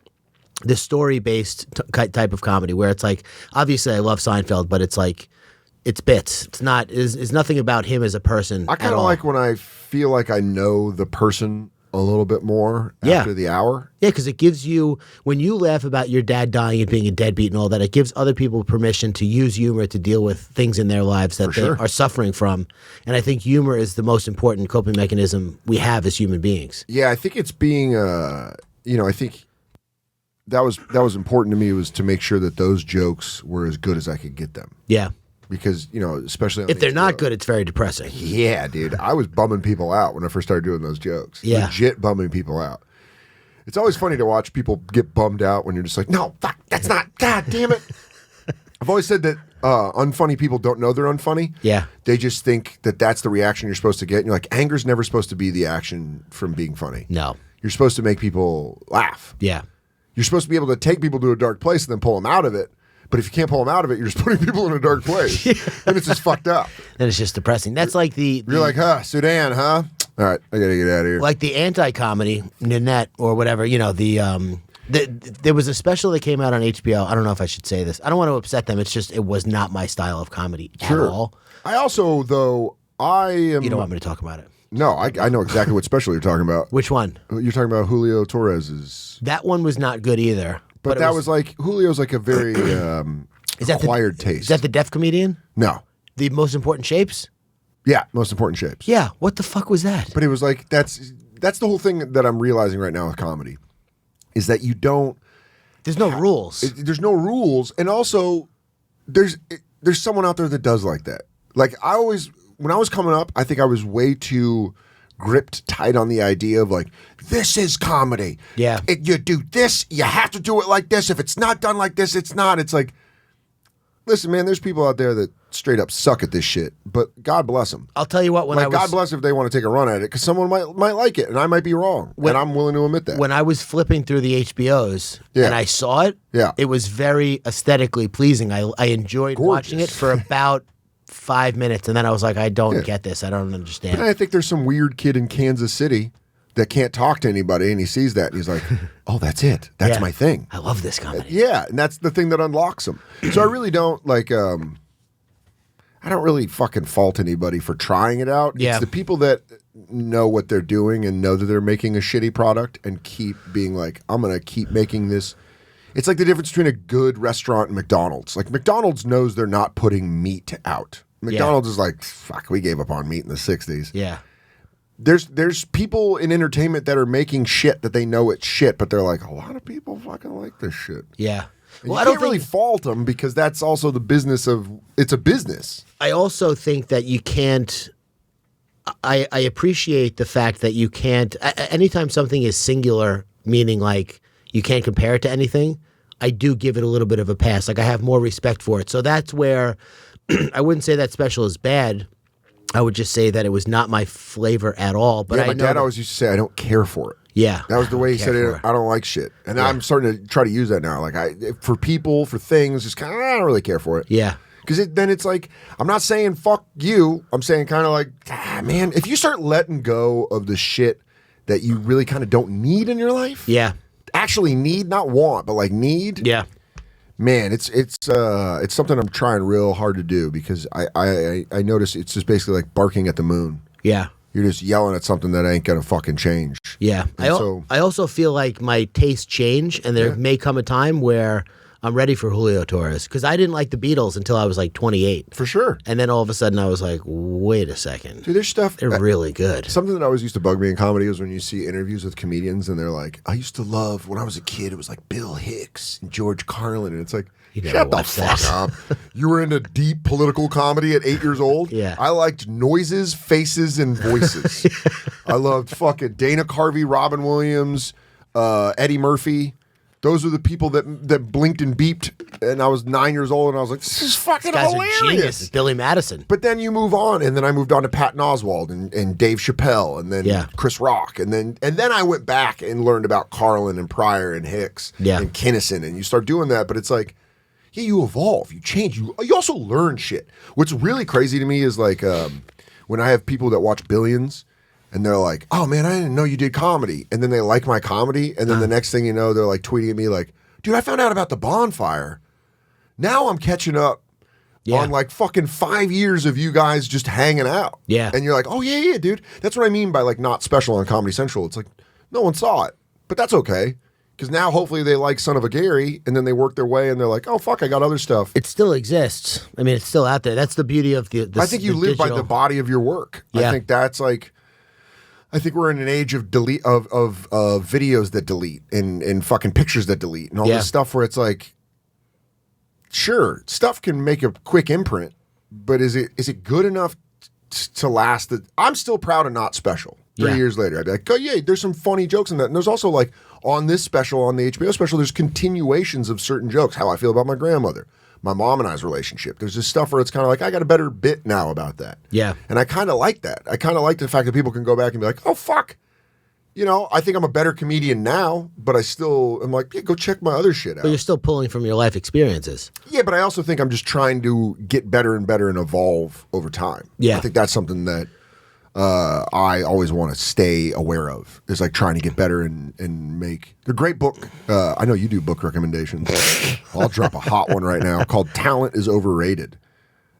the story-based type of comedy where it's like, obviously I love Seinfeld, but it's like, it's bits. It's not, is nothing about him as a person. I kind of like when I feel like I know the person a little bit more after the hour. Yeah, because it gives you, when you laugh about your dad dying and being a deadbeat and all that, it gives other people permission to use humor to deal with things in their lives that they are suffering from. And I think humor is the most important coping mechanism we have as human beings. Yeah, I think it's being, I think that was important to me, was to make sure that those jokes were as good as I could get them. Yeah. Because, especially on If they're HBO. not good, it's very depressing. Yeah, dude. I was bumming people out when I first started doing those jokes. Yeah. Legit bumming people out. It's always funny to watch people get bummed out when you're just like, no, fuck, that's not, God damn it. I've always said that unfunny people don't know they're unfunny. Yeah. They just think that that's the reaction you're supposed to get. And you're like, anger's never supposed to be the action from being funny. No. You're supposed to make people laugh. Yeah. You're supposed to be able to take people to a dark place and then pull them out of it. But if you can't pull them out of it, you're just putting people in a dark place. And it's just fucked up. Then it's just depressing. That's like You're like, Sudan, huh? All right, I got to get out of here. like the anti-comedy, Nanette or whatever, there was a special that came out on HBO. I don't know if I should say this. I don't want to upset them. It's just, it was not my style of comedy at all. I also, though, I am... You don't want me to talk about it. No, I know exactly what special you're talking about. Which one? You're talking about Julio Torres's... That one was not good either. But that was like, Julio's like a very acquired taste. Is that the deaf comedian? No. The Most Important Shapes? Yeah, Most Important Shapes. Yeah. What the fuck was that? But it was like, that's the whole thing that I'm realizing right now with comedy, is that you don't... There's no rules. There's no rules. And also, there's someone out there that does like that. Like, when I was coming up, I think I was way too gripped tight on the idea of like, this is comedy. Yeah. You do this, you have to do it like this. If it's not done like this, it's not. It's like, listen, man, there's people out there that straight up suck at this shit, but God bless them. I'll tell you what, God bless if they want to take a run at it, because someone might like it, and I might be wrong, and I'm willing to admit that. When I was flipping through the HBOs and I saw it, it was very aesthetically pleasing. I enjoyed watching it for about 5 minutes, and then I was like, I don't get this. I don't understand. And I think there's some weird kid in Kansas City that can't talk to anybody, and he sees that, and he's like, oh, that's it. That's my thing. I love this comedy. Yeah, and that's the thing that unlocks him. So I really don't, like, I don't really fucking fault anybody for trying it out. Yeah. It's the people that know what they're doing and know that they're making a shitty product and keep being like, I'm going to keep making this. It's like the difference between a good restaurant and McDonald's. Like, McDonald's knows they're not putting meat out. McDonald's is like, fuck, we gave up on meat in the 60s. Yeah. there's people in entertainment that are making shit that they know it's shit, but they're like, a lot of people fucking like this shit. Yeah. And Well, you I don't can't really fault them because that's also the business of it's a business. I also think that you can't. I appreciate the fact that you can't. Anytime something is singular, meaning like you can't compare it to anything, I do give it a little bit of a pass. Like I have more respect for it. So that's where I wouldn't say that special is bad. I would just say that it was not my flavor at all. But yeah, I my know dad always used to say, "I don't care for it." Yeah, that was the way he said it. it. I don't like shit, and I'm starting to try to use that now. Like for people, for things, just kind of I don't really care for it. Yeah, because then it's like I'm not saying fuck you. I'm saying kind of like, man, if you start letting go of the shit that you really kind of don't need in your life, yeah, actually need, not want, but like need, yeah. Man, it's something I'm trying real hard to do because I notice it's just basically like barking at the moon. Yeah. You're just yelling at something that ain't gonna fucking change. Yeah. I also feel like my tastes change, and there may come a time where I'm ready for Julio Torres because I didn't like the Beatles until I was like 28. For sure. And then all of a sudden I was like, wait a second. Dude, there's stuff. They're really good. Something that always used to bug me in comedy is when you see interviews with comedians and they're like, I used to love, when I was a kid, it was like Bill Hicks and George Carlin. And it's like, shut the fuck up. You were into deep political comedy at 8 years old? Yeah. I liked noises, faces, and voices. I loved fucking Dana Carvey, Robin Williams, Eddie Murphy. Those are the people that blinked and beeped, and I was 9 years old, and I was like, "This is fucking Guys hilarious." are geniuses. Billy Madison. But then you move on, and then I moved on to Patton Oswalt and Dave Chappelle, and then Chris Rock, and then I went back and learned about Carlin and Pryor and Hicks and Kinison, and you start doing that. But it's like, yeah, you evolve, you change, you also learn shit. What's really crazy to me is like when I have people that watch Billions. And they're like, oh, man, I didn't know you did comedy. And then they like my comedy. And then the next thing you know, they're like tweeting at me like, dude, I found out about the bonfire. Now I'm catching up on like fucking 5 years of you guys just hanging out. Yeah. And you're like, oh, yeah, dude. That's what I mean by like not special on Comedy Central. It's like, no one saw it. But that's okay. Because now hopefully they like Son of a Gary. And then they work their way and they're like, oh, fuck, I got other stuff. It still exists. I mean, it's still out there. That's the beauty of the I think you live by the body of your work. Yeah. I think that's like... I think we're in an age of videos that delete and fucking pictures that delete and all this stuff where it's like, sure, stuff can make a quick imprint, but is it good enough to last? I'm still proud of Not Special. 3 years later, I'd be like, oh yeah, there's some funny jokes in that. And there's also like on this special, on the HBO special, there's continuations of certain jokes. How I feel about my grandmother. My mom and I's relationship. There's this stuff where it's kind of like, I got a better bit now about that. Yeah. And I kind of like that. I kind of like the fact that people can go back and be like, oh, fuck. You know, I think I'm a better comedian now, but I still am like, yeah, go check my other shit out. But you're still pulling from your life experiences. Yeah, but I also think I'm just trying to get better and better and evolve over time. Yeah. I think that's something that I always want to stay aware of, is like trying to get better and make a great book. I know you do book recommendations. I'll drop a hot one right now called Talent is Overrated.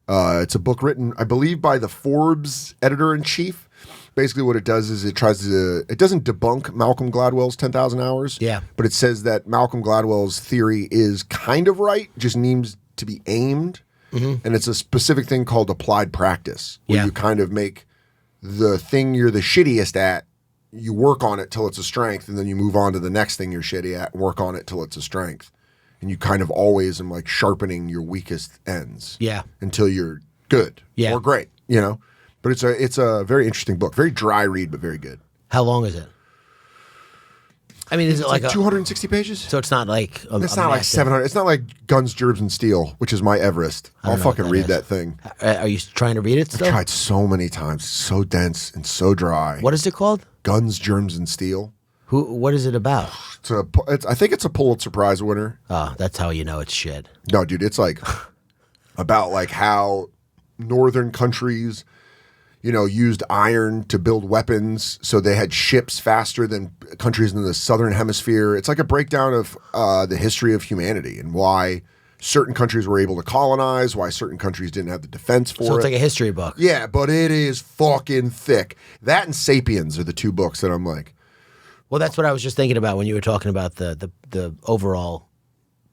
It's a book written, I believe, by the Forbes editor-in-chief. Basically what it does is it doesn't debunk Malcolm Gladwell's 10,000 Hours. Yeah. But it says that Malcolm Gladwell's theory is kind of right, just needs to be aimed. Mm-hmm. And it's a specific thing called applied practice, where you kind of make the thing you're the shittiest at, you work on it till it's a strength, and then you move on to the next thing you're shitty at and work on it till it's a strength. And you kind of always am like sharpening your weakest ends. Yeah. Until you're good. Yeah. Or great, you know? But it's a very interesting book. Very dry read, but very good. How long is it? I mean, is it like 260 pages? So it's not like it's not like 700. It's not like Guns, Germs, and Steel, which is my Everest. I'll fucking read that thing. Are you trying to read it still? I've tried so many times. It's so dense and so dry. What is it called? Guns, Germs, and Steel. What is it about? I think it's a Pulitzer Prize winner. Oh, that's how you know it's shit. No, dude, it's like about like how northern countries, you know, used iron to build weapons, so they had ships faster than countries in the southern hemisphere. It's like a breakdown of the history of humanity and why certain countries were able to colonize, why certain countries didn't have the defense for it. So it's like a history book. Yeah, but it is fucking thick. That and Sapiens are the two books that I'm like... Well, that's what I was just thinking about when you were talking about the overall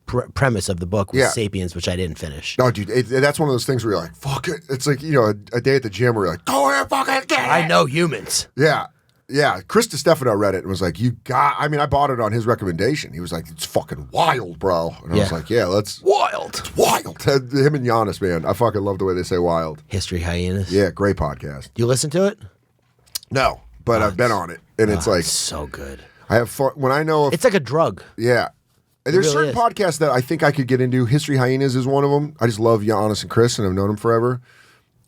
premise of the book was Sapiens, which I didn't finish. No, dude, that's one of those things where you're like, fuck it. It's like, you know, a day at the gym where you're like, go ahead, fuck it, I know humans. Yeah. Yeah, Chris DiStefano read it and was like, I bought it on his recommendation. He was like, it's fucking wild, bro. And I was like, yeah, Wild. It's wild. Him and Giannis, man. I fucking love the way they say wild. History Hyenas. Yeah, great podcast. You listen to it? No, but I've been on it. And it's like. It's so good. I have fun. When I know. It's like a drug. Yeah. And there's really certain podcasts that I think I could get into. History Hyenas is one of them. I just love Giannis and Chris, and I've known them forever.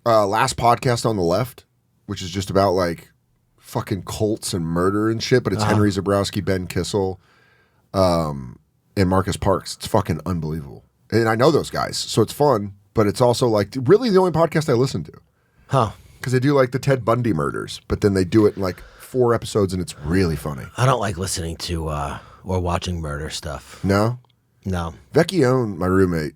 Last Podcast on the Left, which is just about like fucking cults and murder and shit, but it's Henry Zabrowski, Ben Kissel, and Marcus Parks. It's fucking unbelievable. And I know those guys, so it's fun, but it's also like really the only podcast I listen to. Huh. Because they do like the Ted Bundy murders, but then they do it in like 4 episodes and it's really funny. I don't like listening to or watching murder stuff. No? No. Vecchione, my roommate,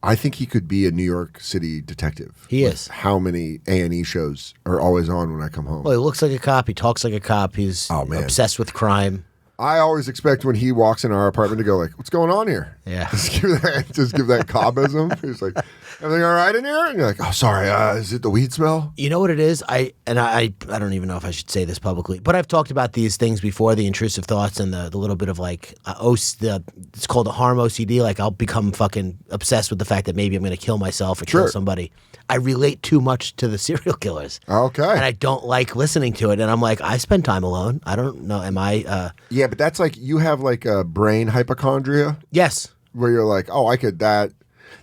I think he could be a New York City detective. He is. How many A&E shows are always on when I come home? Well, he looks like a cop. He talks like a cop. He's obsessed with crime. I always expect when he walks in our apartment to go like, what's going on here? Yeah. Just give that cobism. He's like, everything all right in here? And you're like, oh, sorry, is it the weed smell? You know what it is? I don't even know if I should say this publicly, but I've talked about these things before, the intrusive thoughts and the little bit of like, it's called a harm OCD. Like I'll become fucking obsessed with the fact that maybe I'm going to kill myself or kill somebody. I relate too much to the serial killers. Okay. And I don't like listening to it. And I'm like, I spend time alone. I don't know. Am I? Yeah, but that's like, you have like a brain hypochondria. Yes. Where you're like, oh, I could that.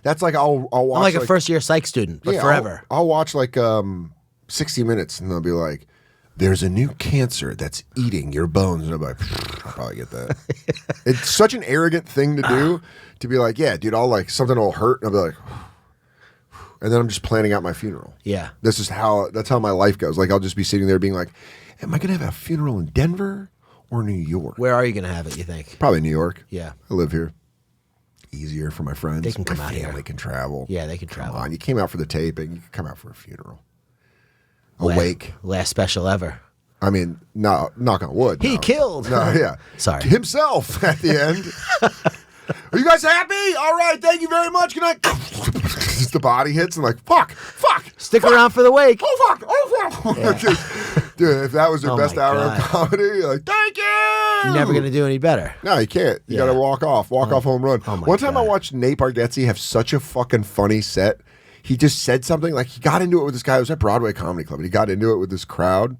That's like, I'll watch. I'm like a first year psych student, but forever. I'll watch like 60 Minutes and they'll be like, there's a new cancer that's eating your bones. And I'm like, I'll probably get that. It's such an arrogant thing to do, to be like, yeah, dude, I'll like, something will hurt. And I'll be like, and then I'm just planning out my funeral. Yeah. That's how my life goes. Like, I'll just be sitting there being like, am I going to have a funeral in Denver or New York? Where are you going to have it, you think? Probably New York. Yeah. I live here. Easier for my friends. They can come my out here. family can travel. Yeah, they can travel. Come on, you came out for the taping. You can come out for a funeral. Wake. Last special ever. I mean, no, knock on wood. He killed. No, yeah. Sorry. Himself at the end. Are you guys happy? All right, thank you very much. Good night. Just the body hits and like, fuck. Stick around for the wake. Oh, fuck. Yeah. Dude, if that was your best hour God. of comedy, you're like, thank you. You're never going to do any better. No, you can't. You got to walk off home run. Oh my One time God. I watched Nate Bargatze have such a fucking funny set. He just said something, like he got into it with this guy. It was at Broadway Comedy Club, and he got into it with this crowd.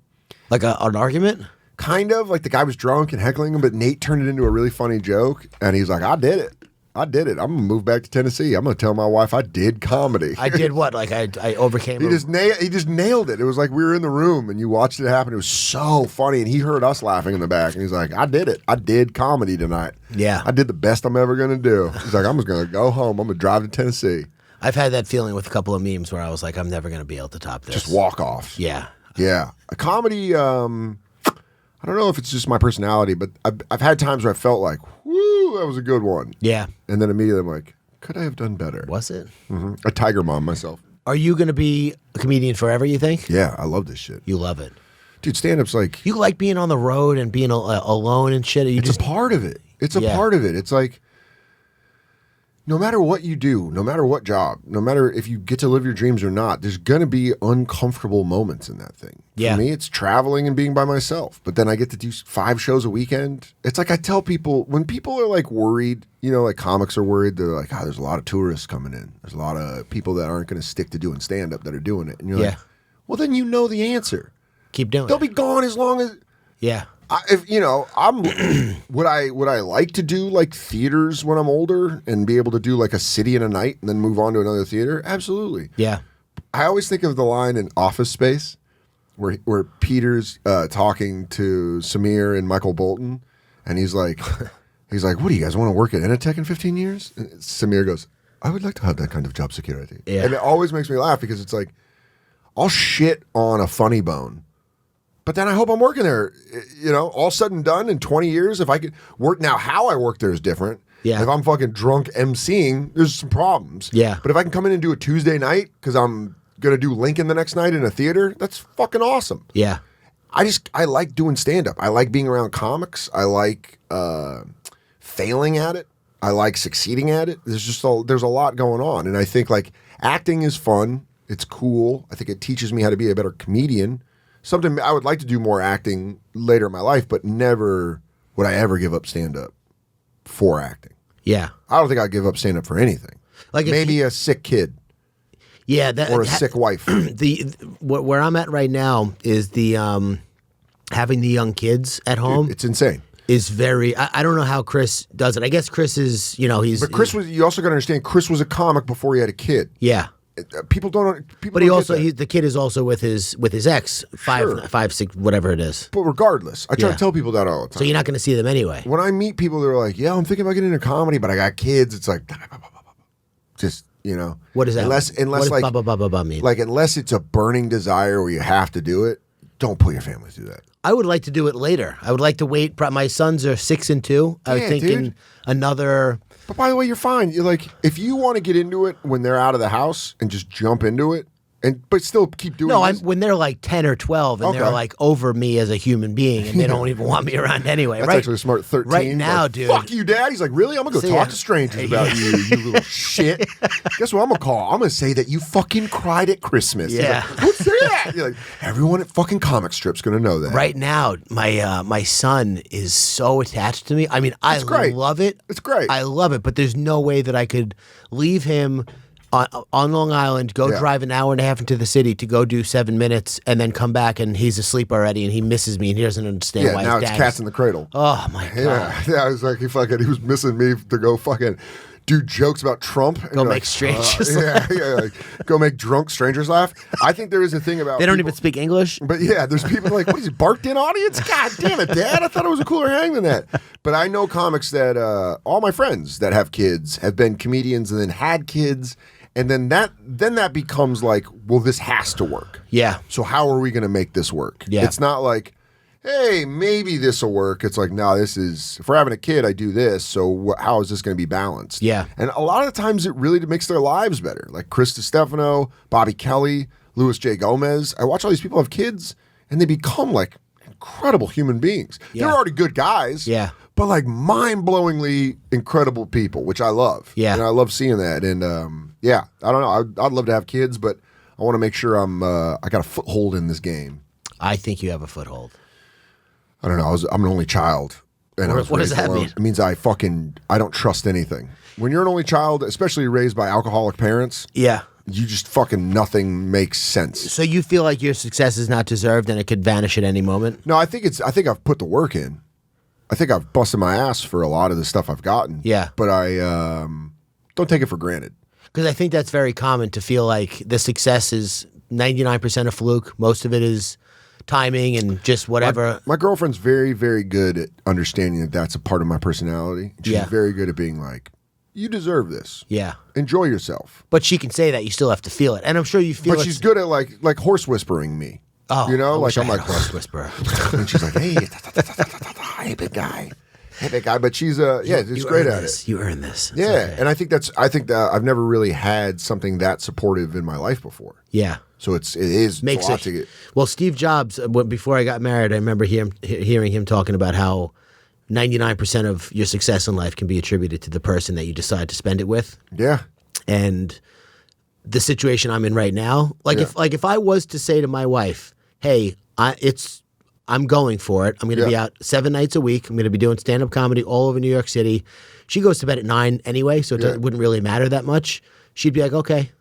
Like an argument? Kind of. Like the guy was drunk and heckling him, but Nate turned it into a really funny joke, and he's like, I did it. I'm going to move back to Tennessee. I'm going to tell my wife I did comedy. I did what? Like I overcame He just nailed it. It was like we were in the room and you watched it happen. It was so funny, and he heard us laughing in the back, and he's like, I did it. I did comedy tonight. Yeah. I did the best I'm ever going to do. He's like, I'm just going to go home. I'm going to drive to Tennessee. I've had that feeling with a couple of memes where I was like, I'm never going to be able to top this. Just walk off. Yeah. Yeah. A comedy, I don't know if it's just my personality, but I've had times where I felt like, whoo, that was a good one. Yeah. And then immediately I'm like, could I have done better? Was it? Mm-hmm. A tiger mom myself. Are you going to be a comedian forever, you think? Yeah, I love this shit. You love it. Dude, stand-up's like... You like being on the road and being alone and shit? It's a part of it. It's a part of it. It's like, no matter what you do, no matter what job, no matter if you get to live your dreams or not, there's going to be uncomfortable moments in that thing. Yeah. For me, it's traveling and being by myself. But then I get to do 5 shows a weekend. It's like I tell people, when people are like worried, you know, like comics are worried, they're like, there's a lot of tourists coming in. There's a lot of people that aren't going to stick to doing stand-up that are doing it. And you're like, well, then you know the answer. Keep doing They'll it. be gone as long as... Yeah. If you know, would I like to do like theaters when I'm older and be able to do like a city in a night and then move on to another theater? Absolutely. Yeah. I always think of the line in Office Space where Peter's talking to Samir and Michael Bolton, and he's like, what do you guys want to work at Initech in 15 years? And Samir goes, I would like to have that kind of job security. Yeah. And it always makes me laugh because it's like, I'll shit on a funny bone. But then I hope I'm working there, you know, all said and done in 20 years. If I could work now, how I work there is different. Yeah. If I'm fucking drunk emceeing, there's some problems. Yeah. But if I can come in and do a Tuesday night because I'm going to do Lincoln the next night in a theater, that's fucking awesome. Yeah. I like doing stand-up. I like being around comics. I like failing at it. I like succeeding at it. There's a lot going on. And I think like acting is fun. It's cool. I think it teaches me how to be a better comedian. something I would like to do more acting later in my life, but never would I ever give up stand-up for acting. Yeah. I don't think I'd give up stand-up for anything. Like maybe a sick kid. Yeah, or a sick wife. Where I'm at right now is the having the young kids at home. Dude, it's insane. Is very. I don't know how Chris does it. I guess Chris is. He's. But Chris was. You also got to understand. Chris was a comic before he had a kid. Yeah. People don't. But he also. The kid is also with his ex. Five, 6, whatever it is. But regardless, I try to tell people that all the time. So you're not going to see them anyway. When I meet people, they're like, "Yeah, I'm thinking about getting into comedy, but I got kids." It's like, just. What is that? Unless what like, does mean? Like, unless it's a burning desire where you have to do it, don't put your family through that. I would like to do it later. I would like to wait. My sons are 6 and 2. I was thinking another. But by the way, you're fine. You're like, if you want to get into it when they're out of the house and just jump into it, but still keep doing. No, when they're like 10 or 12 and they're like over me as a human being and they don't even want me around anyway. That's right? actually a smart 13. Right now, like, dude. Fuck you, Dad. He's like, really? I'm gonna go talk to strangers about you little shit. Guess what I'm gonna call? I'm gonna say that you fucking cried at Christmas. Yeah. Like, don't say that. You're like, everyone at fucking comic strip's gonna know that. Right now, my son is so attached to me. I mean, I love it. It's great. I love it, but there's no way that I could leave him on Long Island, drive an hour and a half into the city to go do 7 minutes, and then come back and he's asleep already and he misses me and he doesn't understand why. Now his it's dad Cats in the Cradle. Oh my god! Yeah. I was like, he was missing me to go fucking do jokes about Trump. And go make like, strangers. like, go make drunk strangers laugh. I think there is a thing about they don't even speak English. But yeah, there's people like, what is he, barked-in audience? God damn it, Dad! I thought it was a cooler hang than that. But I know comics that all my friends that have kids have been comedians and then had kids. And then that becomes like, well, this has to work. Yeah. So how are we going to make this work? Yeah. It's not like, hey, maybe this will work. It's like, no, if we're having a kid, I do this. So how is this going to be balanced? Yeah. And a lot of the times it really makes their lives better. Like Chris DiStefano, Bobby Kelly, Louis J. Gomez. I watch all these people have kids and they become like incredible human beings. Yeah. They're already good guys. Yeah. But like mind-blowingly incredible people, which I love. Yeah. And I love seeing that. And I don't know. I'd love to have kids, but I want to make sure I got a foothold in this game. I think you have a foothold. I don't know. I'm an only child. And what does that mean? It means I don't trust anything. When you're an only child, especially raised by alcoholic parents, Yeah. you just fucking nothing makes sense. So you feel like your success is not deserved and it could vanish at any moment? No, I think I've put the work in. I think I've busted my ass for a lot of the stuff I've gotten. Yeah. But I don't take it for granted. Because I think that's very common to feel like the success is 99% a fluke. Most of it is timing and just whatever. My girlfriend's very, very good at understanding that that's a part of my personality. She's very good at being like, you deserve this. Yeah. Enjoy yourself. But she can say that. You still have to feel it. And I'm sure you feel it. But she's good at like horse whispering me. Oh, you know, I wish like I I'm had like a horse whisperer. and she's like, hey, hey, big guy. Hey, big guy. But she's it's great at it. You earn this. It's Yeah. okay. And I think that I've never really had something that supportive in my life before. Yeah. So it is Makes a lot it. to get. Well, Steve Jobs, before I got married, I remember hearing him talking about how 99% of your success in life can be attributed to the person that you decide to spend it with. Yeah. And the situation I'm in right now, if I was to say to my wife, "Hey, I'm going for it. I'm going to be out 7 nights a week. I'm going to be doing stand-up comedy all over New York City." She goes to bed at 9 anyway, so it wouldn't really matter that much. She'd be like, "Okay,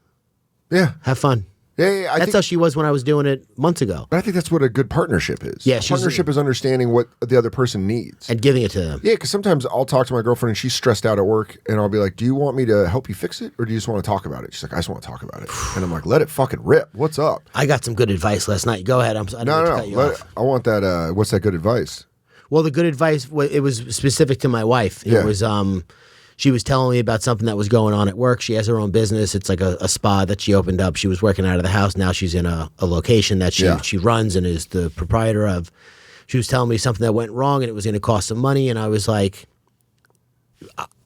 Yeah. have fun." Yeah. That's how she was when I was doing it months ago. But I think that's what a good partnership is. Yeah, a partnership is understanding what the other person needs. And giving it to them. Yeah, because sometimes I'll talk to my girlfriend and she's stressed out at work, and I'll be like, "Do you want me to help you fix it, or do you just want to talk about it?" She's like, "I just want to talk about it," and I'm like, "Let it fucking rip. What's up?" I got some good advice last night. Go ahead. I didn't mean to cut you off. I want that. What's that good advice? Well, the good advice, it was specific to my wife. It was, she was telling me about something that was going on at work. She has her own business. It's like a spa that she opened up. She was working out of the house. Now she's in a location that she runs and is the proprietor of. She was telling me something that went wrong and it was going to cost some money. And I was like,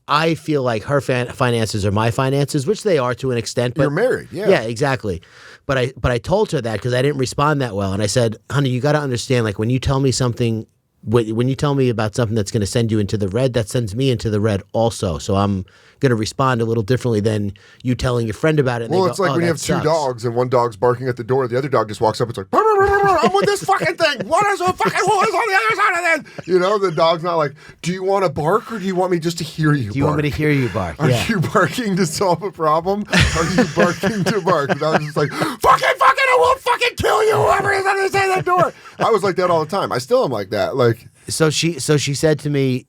I feel like her finances are my finances, which they are to an extent. But you're married, yeah. Yeah, exactly. But I told her that because I didn't respond that well. And I said, "Honey, you got to understand, like when you tell me something when you tell me about something that's going to send you into the red, that sends me into the red also. So I'm going to respond a little differently than you telling your friend about it. And Well, they it's go, like "Oh, when you that have two sucks." dogs and one dog's barking at the door, the other dog just walks up. It's like, "Brr, brr, brr, brr, I'm with this fucking thing. What is the fucking who is on the other side of that?" You know, the dog's not like, "Do you want to bark or do you want me just to hear you?" Do you want me to hear you bark? Are Yeah. you barking to solve a problem? Are you barking to bark? And I was just like, fucking, I will fucking kill you, whoever is on the other side of that door. I was like that all the time. I still am like that. Like, So she said to me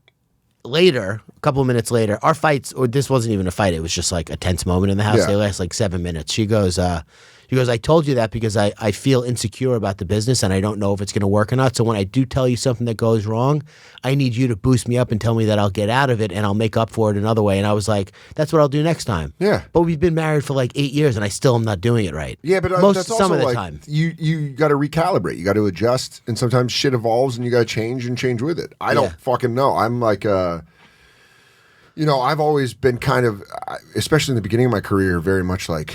later, a couple of minutes later, our fights, or this wasn't even a fight, it was just like a tense moment in the house. Yeah. They last like 7 minutes. She goes, I told you that because I feel insecure about the business and I don't know if it's going to work or not. So when I do tell you something that goes wrong, I need you to boost me up and tell me that I'll get out of it and I'll make up for it another way. And I was like, that's what I'll do next time. Yeah. But we've been married for like 8 years and I still am not doing it right. yeah, but that's also some of the like, time. you got to recalibrate. You got to adjust. And sometimes shit evolves and you got to change with it. I don't fucking know. I'm like, you know, I've always been kind of, especially in the beginning of my career, very much like,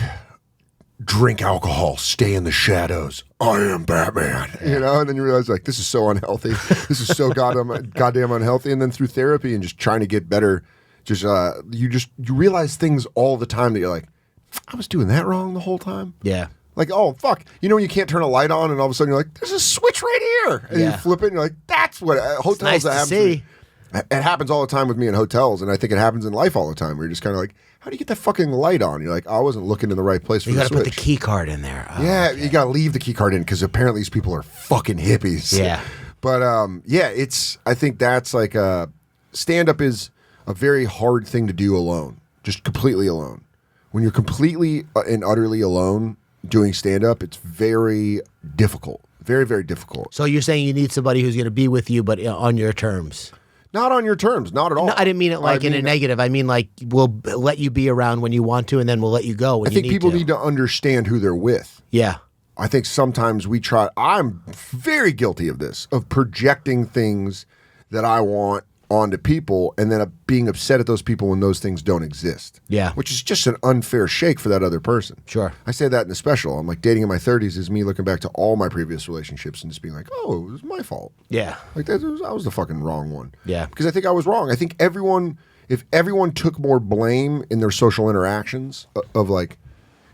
drink alcohol, stay in the shadows. I am Batman. You know, and then you realize like this is so unhealthy. This is so goddamn unhealthy. And then through therapy and just trying to get better, you realize things all the time that you're like, I was doing that wrong the whole time. Yeah. Like, oh fuck, you know when you can't turn a light on and all of a sudden you're like, there's a switch right here, and you flip it and you're like, that's what hotels nice that to happens. see. It happens all the time with me in hotels, and I think it happens in life all the time. Where you're just kind of like, how do you get that fucking light on? You're like, oh, I wasn't looking in the right place for You the got to put the switch. key card in there. Oh, Yeah, you got to leave the key card in because apparently these people are fucking hippies. Yeah. But yeah, I think that's like stand up is a very hard thing to do alone, just completely alone. When you're completely and utterly alone doing stand up, it's very difficult. Very, very difficult. So you're saying you need somebody who's going to be with you, but on your terms. Not on your terms, not at all. No, I didn't mean it like in a negative. I mean like we'll let you be around when you want to, and then we'll let you go when I think you need people to. need to understand who they're with. Yeah. I think sometimes we try. I'm very guilty of this, of projecting things that I want onto people and then being upset at those people when those things don't exist. Yeah. Which is just an unfair shake for that other person. Sure. I say that in the special. I'm like, dating in my 30s is me looking back to all my previous relationships and just being like, oh, it was my fault. Yeah. Like, I was the fucking wrong one. Yeah. Because I think I was wrong. I think if everyone took more blame in their social interactions of like,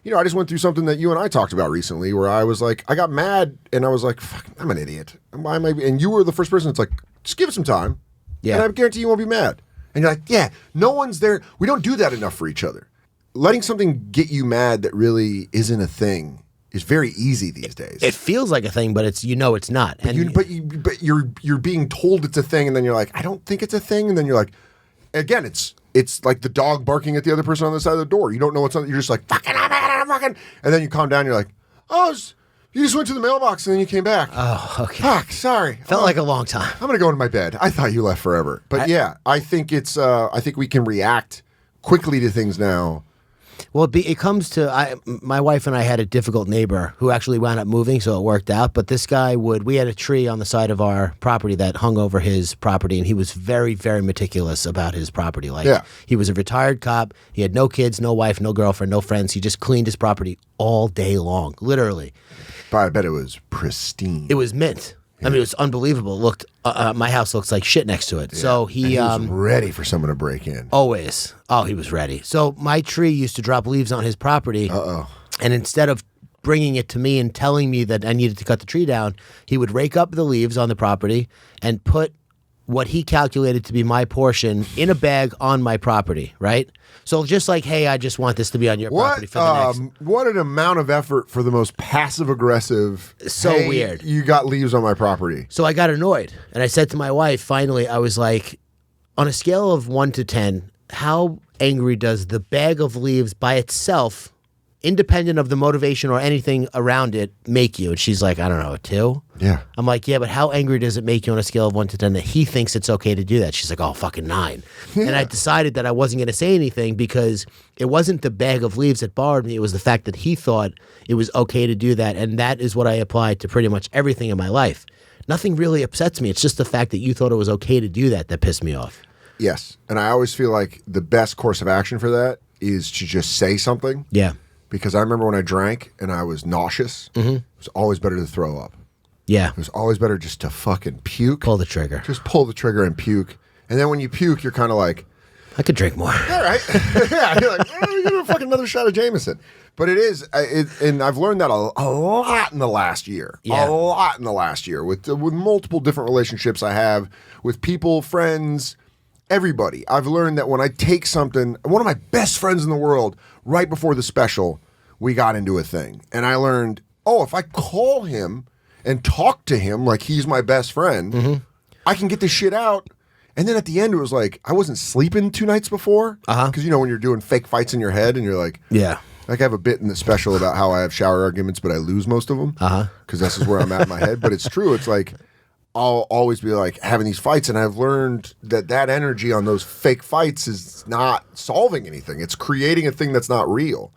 you know, I just went through something that you and I talked about recently where I was like, I got mad and I was like, fuck, I'm an idiot. Why am I? And you were the first person that's like, just give it some time. Yeah. And I guarantee you won't be mad. And you're like, yeah, no one's there. We don't do that enough for each other. Letting something get you mad that really isn't a thing is very easy these days. It feels like a thing, but it's not. But you're being told it's a thing, and then you're like, I don't think it's a thing, and then you're like, again, it's like the dog barking at the other person on the side of the door. You don't know what's on. You're just like fucking, and then you calm down. You're like, oh, you just went to the mailbox and then you came back. Oh, okay. Fuck, sorry. Felt like a long time. I'm gonna go into my bed. I thought you left forever, but yeah, I think it's. I think we can react quickly to things now. Well, it comes to my wife and I had a difficult neighbor who actually wound up moving, so it worked out. But this guy we had a tree on the side of our property that hung over his property, and he was very, very meticulous about his property. Like, he was a retired cop. He had no kids, no wife, no girlfriend, no friends. He just cleaned his property all day long, literally. But I bet it was pristine. It was mint. I mean, it was unbelievable. It looked, my house looks like shit next to it. Yeah. So he was ready for someone to break in. Always. Oh, he was ready. So my tree used to drop leaves on his property. And instead of bringing it to me and telling me that I needed to cut the tree down, he would rake up the leaves on the property and put what he calculated to be my portion in a bag on my property, right? So just like, hey, I just want this to be on your property for the next. What an amount of effort for the most passive-aggressive. So weird. You got leaves on my property. So I got annoyed. And I said to my wife, finally, I was like, on a scale of 1 to 10, how angry does the bag of leaves by itself, independent of the motivation or anything around it, make you? And she's like, I don't know, a 2? Yeah. I'm like, yeah, but how angry does it make you on a scale of 1 to 10 that he thinks it's okay to do that? She's like, oh, fucking 9. Yeah. And I decided that I wasn't going to say anything because it wasn't the bag of leaves that bothered me. It was the fact that he thought it was okay to do that. And that is what I applied to pretty much everything in my life. Nothing really upsets me. It's just the fact that you thought it was okay to do that pissed me off. Yes. And I always feel like the best course of action for that is to just say something. Yeah. Because I remember when I drank and I was nauseous, it was always better to throw up. Yeah. It was always better just to fucking puke. Pull the trigger. Just pull the trigger and puke. And then when you puke, you're kind of like, I could drink more. all right. Yeah, you're like, oh, give me fucking another shot of Jameson. But it is, and I've learned that a lot in the last year. Yeah. A lot in the last year with multiple different relationships I have with people, friends, everybody. I've learned that when I take something, one of my best friends in the world, right before the special, we got into a thing. And I learned, if I call him and talk to him like he's my best friend, I can get this shit out. And then at the end, it was like, I wasn't sleeping 2 nights before. Because, when you're doing fake fights in your head and you're like, Yeah. like I have a bit in the special about how I have shower arguments, but I lose most of them. Because this is where I'm at in my head. But it's true. It's like, I'll always be like having these fights. And I've learned that energy on those fake fights is not solving anything. It's creating a thing that's not real.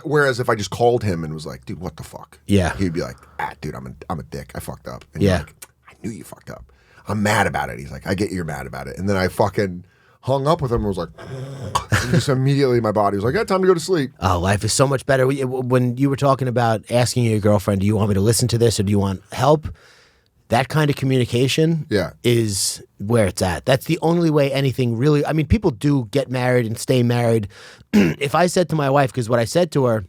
Whereas if I just called him and was like, dude, what the fuck? Yeah. He'd be like, dude, I'm a dick. I fucked up. And you're like, I knew you fucked up. I'm mad about it. He's like, I get you're mad about it. And then I fucking hung up with him and was like, and just immediately my body was like, time to go to sleep. Oh, life is so much better. When you were talking about asking your girlfriend, do you want me to listen to this or do you want help? That kind of communication is where it's at. That's the only way anything really, I mean, people do get married and stay married. If I said to my wife, because what I said to her,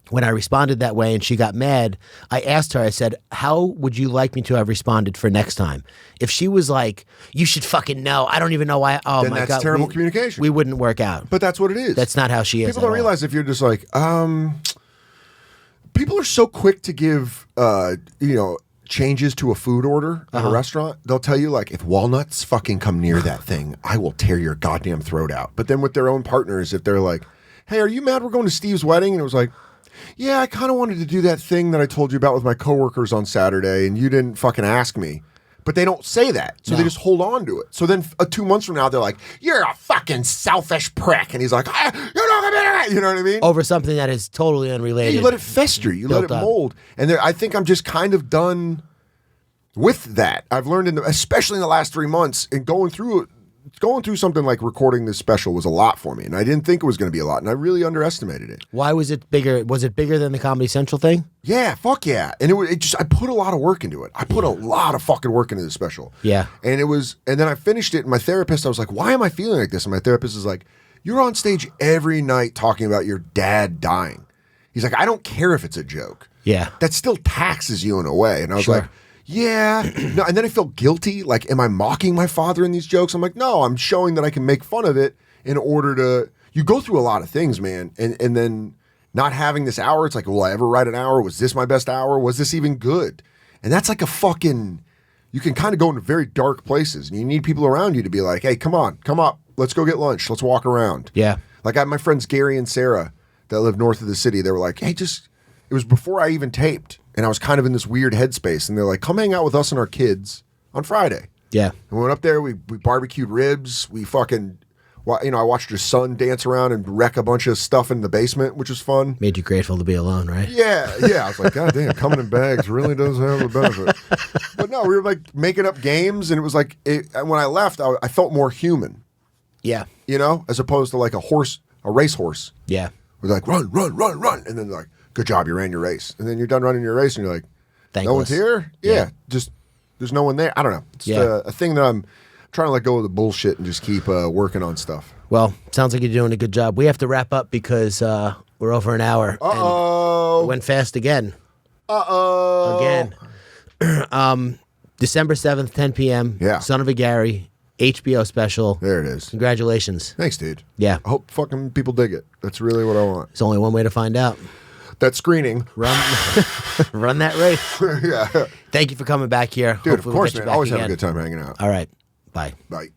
when I responded that way and she got mad, I asked her, I said, how would you like me to have responded for next time? If she was like, you should fucking know, I don't even know why, then my that's God. terrible communication. We wouldn't work out. But that's what it is. That's not how she is. People don't realize if you're just like, people are so quick to give, changes to a food order at a restaurant. They'll tell you like, if walnuts fucking come near that thing, I will tear your goddamn throat out. But then with their own partners, if they're like, hey, are you mad we're going to Steve's wedding? And it was like, yeah, I kind of wanted to do that thing that I told you about with my coworkers on Saturday, and you didn't fucking ask me. But they don't say that, so they just hold on to it. So then 2 months from now, they're like, you're a fucking selfish prick. And he's like, you're not gonna be that. You know what I mean? Over something that is totally unrelated. Yeah, you let it fester. You let it mold. And I think I'm just kind of done with that. I've learned, especially in the last 3 months, and going through something like recording this special was a lot for me. And I didn't think it was going to be a lot. And I really underestimated it. Why was it bigger? Was it bigger than the Comedy Central thing? Yeah, fuck yeah. And I put a lot of work into it. I put a lot of fucking work into this special. Yeah. And then I finished it, and my therapist, I was like, why am I feeling like this? And my therapist is like, you're on stage every night talking about your dad dying. He's like, I don't care if it's a joke. Yeah. That still taxes you in a way. And I was like, yeah. No, and then I felt guilty. Like, am I mocking my father in these jokes? I'm like, no, I'm showing that I can make fun of it in order to, you go through a lot of things, man. And then not having this hour, it's like, will I ever write an hour? Was this my best hour? Was this even good? And that's like a fucking, you can kind of go into very dark places. And you need people around you to be like, hey, come on, come up. Let's go get lunch. Let's walk around. Yeah. Like I have my friends Gary and Sarah that live north of the city. They were like, hey, it was before I even taped. And I was kind of in this weird headspace. And they're like, come hang out with us and our kids on Friday. Yeah. And we went up there. We barbecued ribs. We fucking, I watched your son dance around and wreck a bunch of stuff in the basement, which was fun. Made you grateful to be alone, right? Yeah. I was like, God damn, coming in bags really does have a benefit. But no, we were like making up games. And it was like, when I left, I felt more human. Yeah. As opposed to like a racehorse. Yeah. We're like, run. And then they're like, good job, you ran your race. And then you're done running your race and you're like, Thankless. No one's here? Yeah. Just, there's no one there. I don't know. It's a thing that I'm trying to let go of the bullshit and just keep working on stuff. Well, sounds like you're doing a good job. We have to wrap up because we're over an hour. Uh-oh. And it went fast again. Uh-oh. Again. December 7th, 10 p.m. Yeah. Son of a Gary. HBO special. There it is. Congratulations. Thanks, dude. Yeah. I hope fucking people dig it. That's really what I want. There's only one way to find out. That screening. Run that race. Yeah. Thank you for coming back here. Dude, Hopefully of course, we'll get you man. back Always again. have a good time hanging out. All right. Bye. Bye.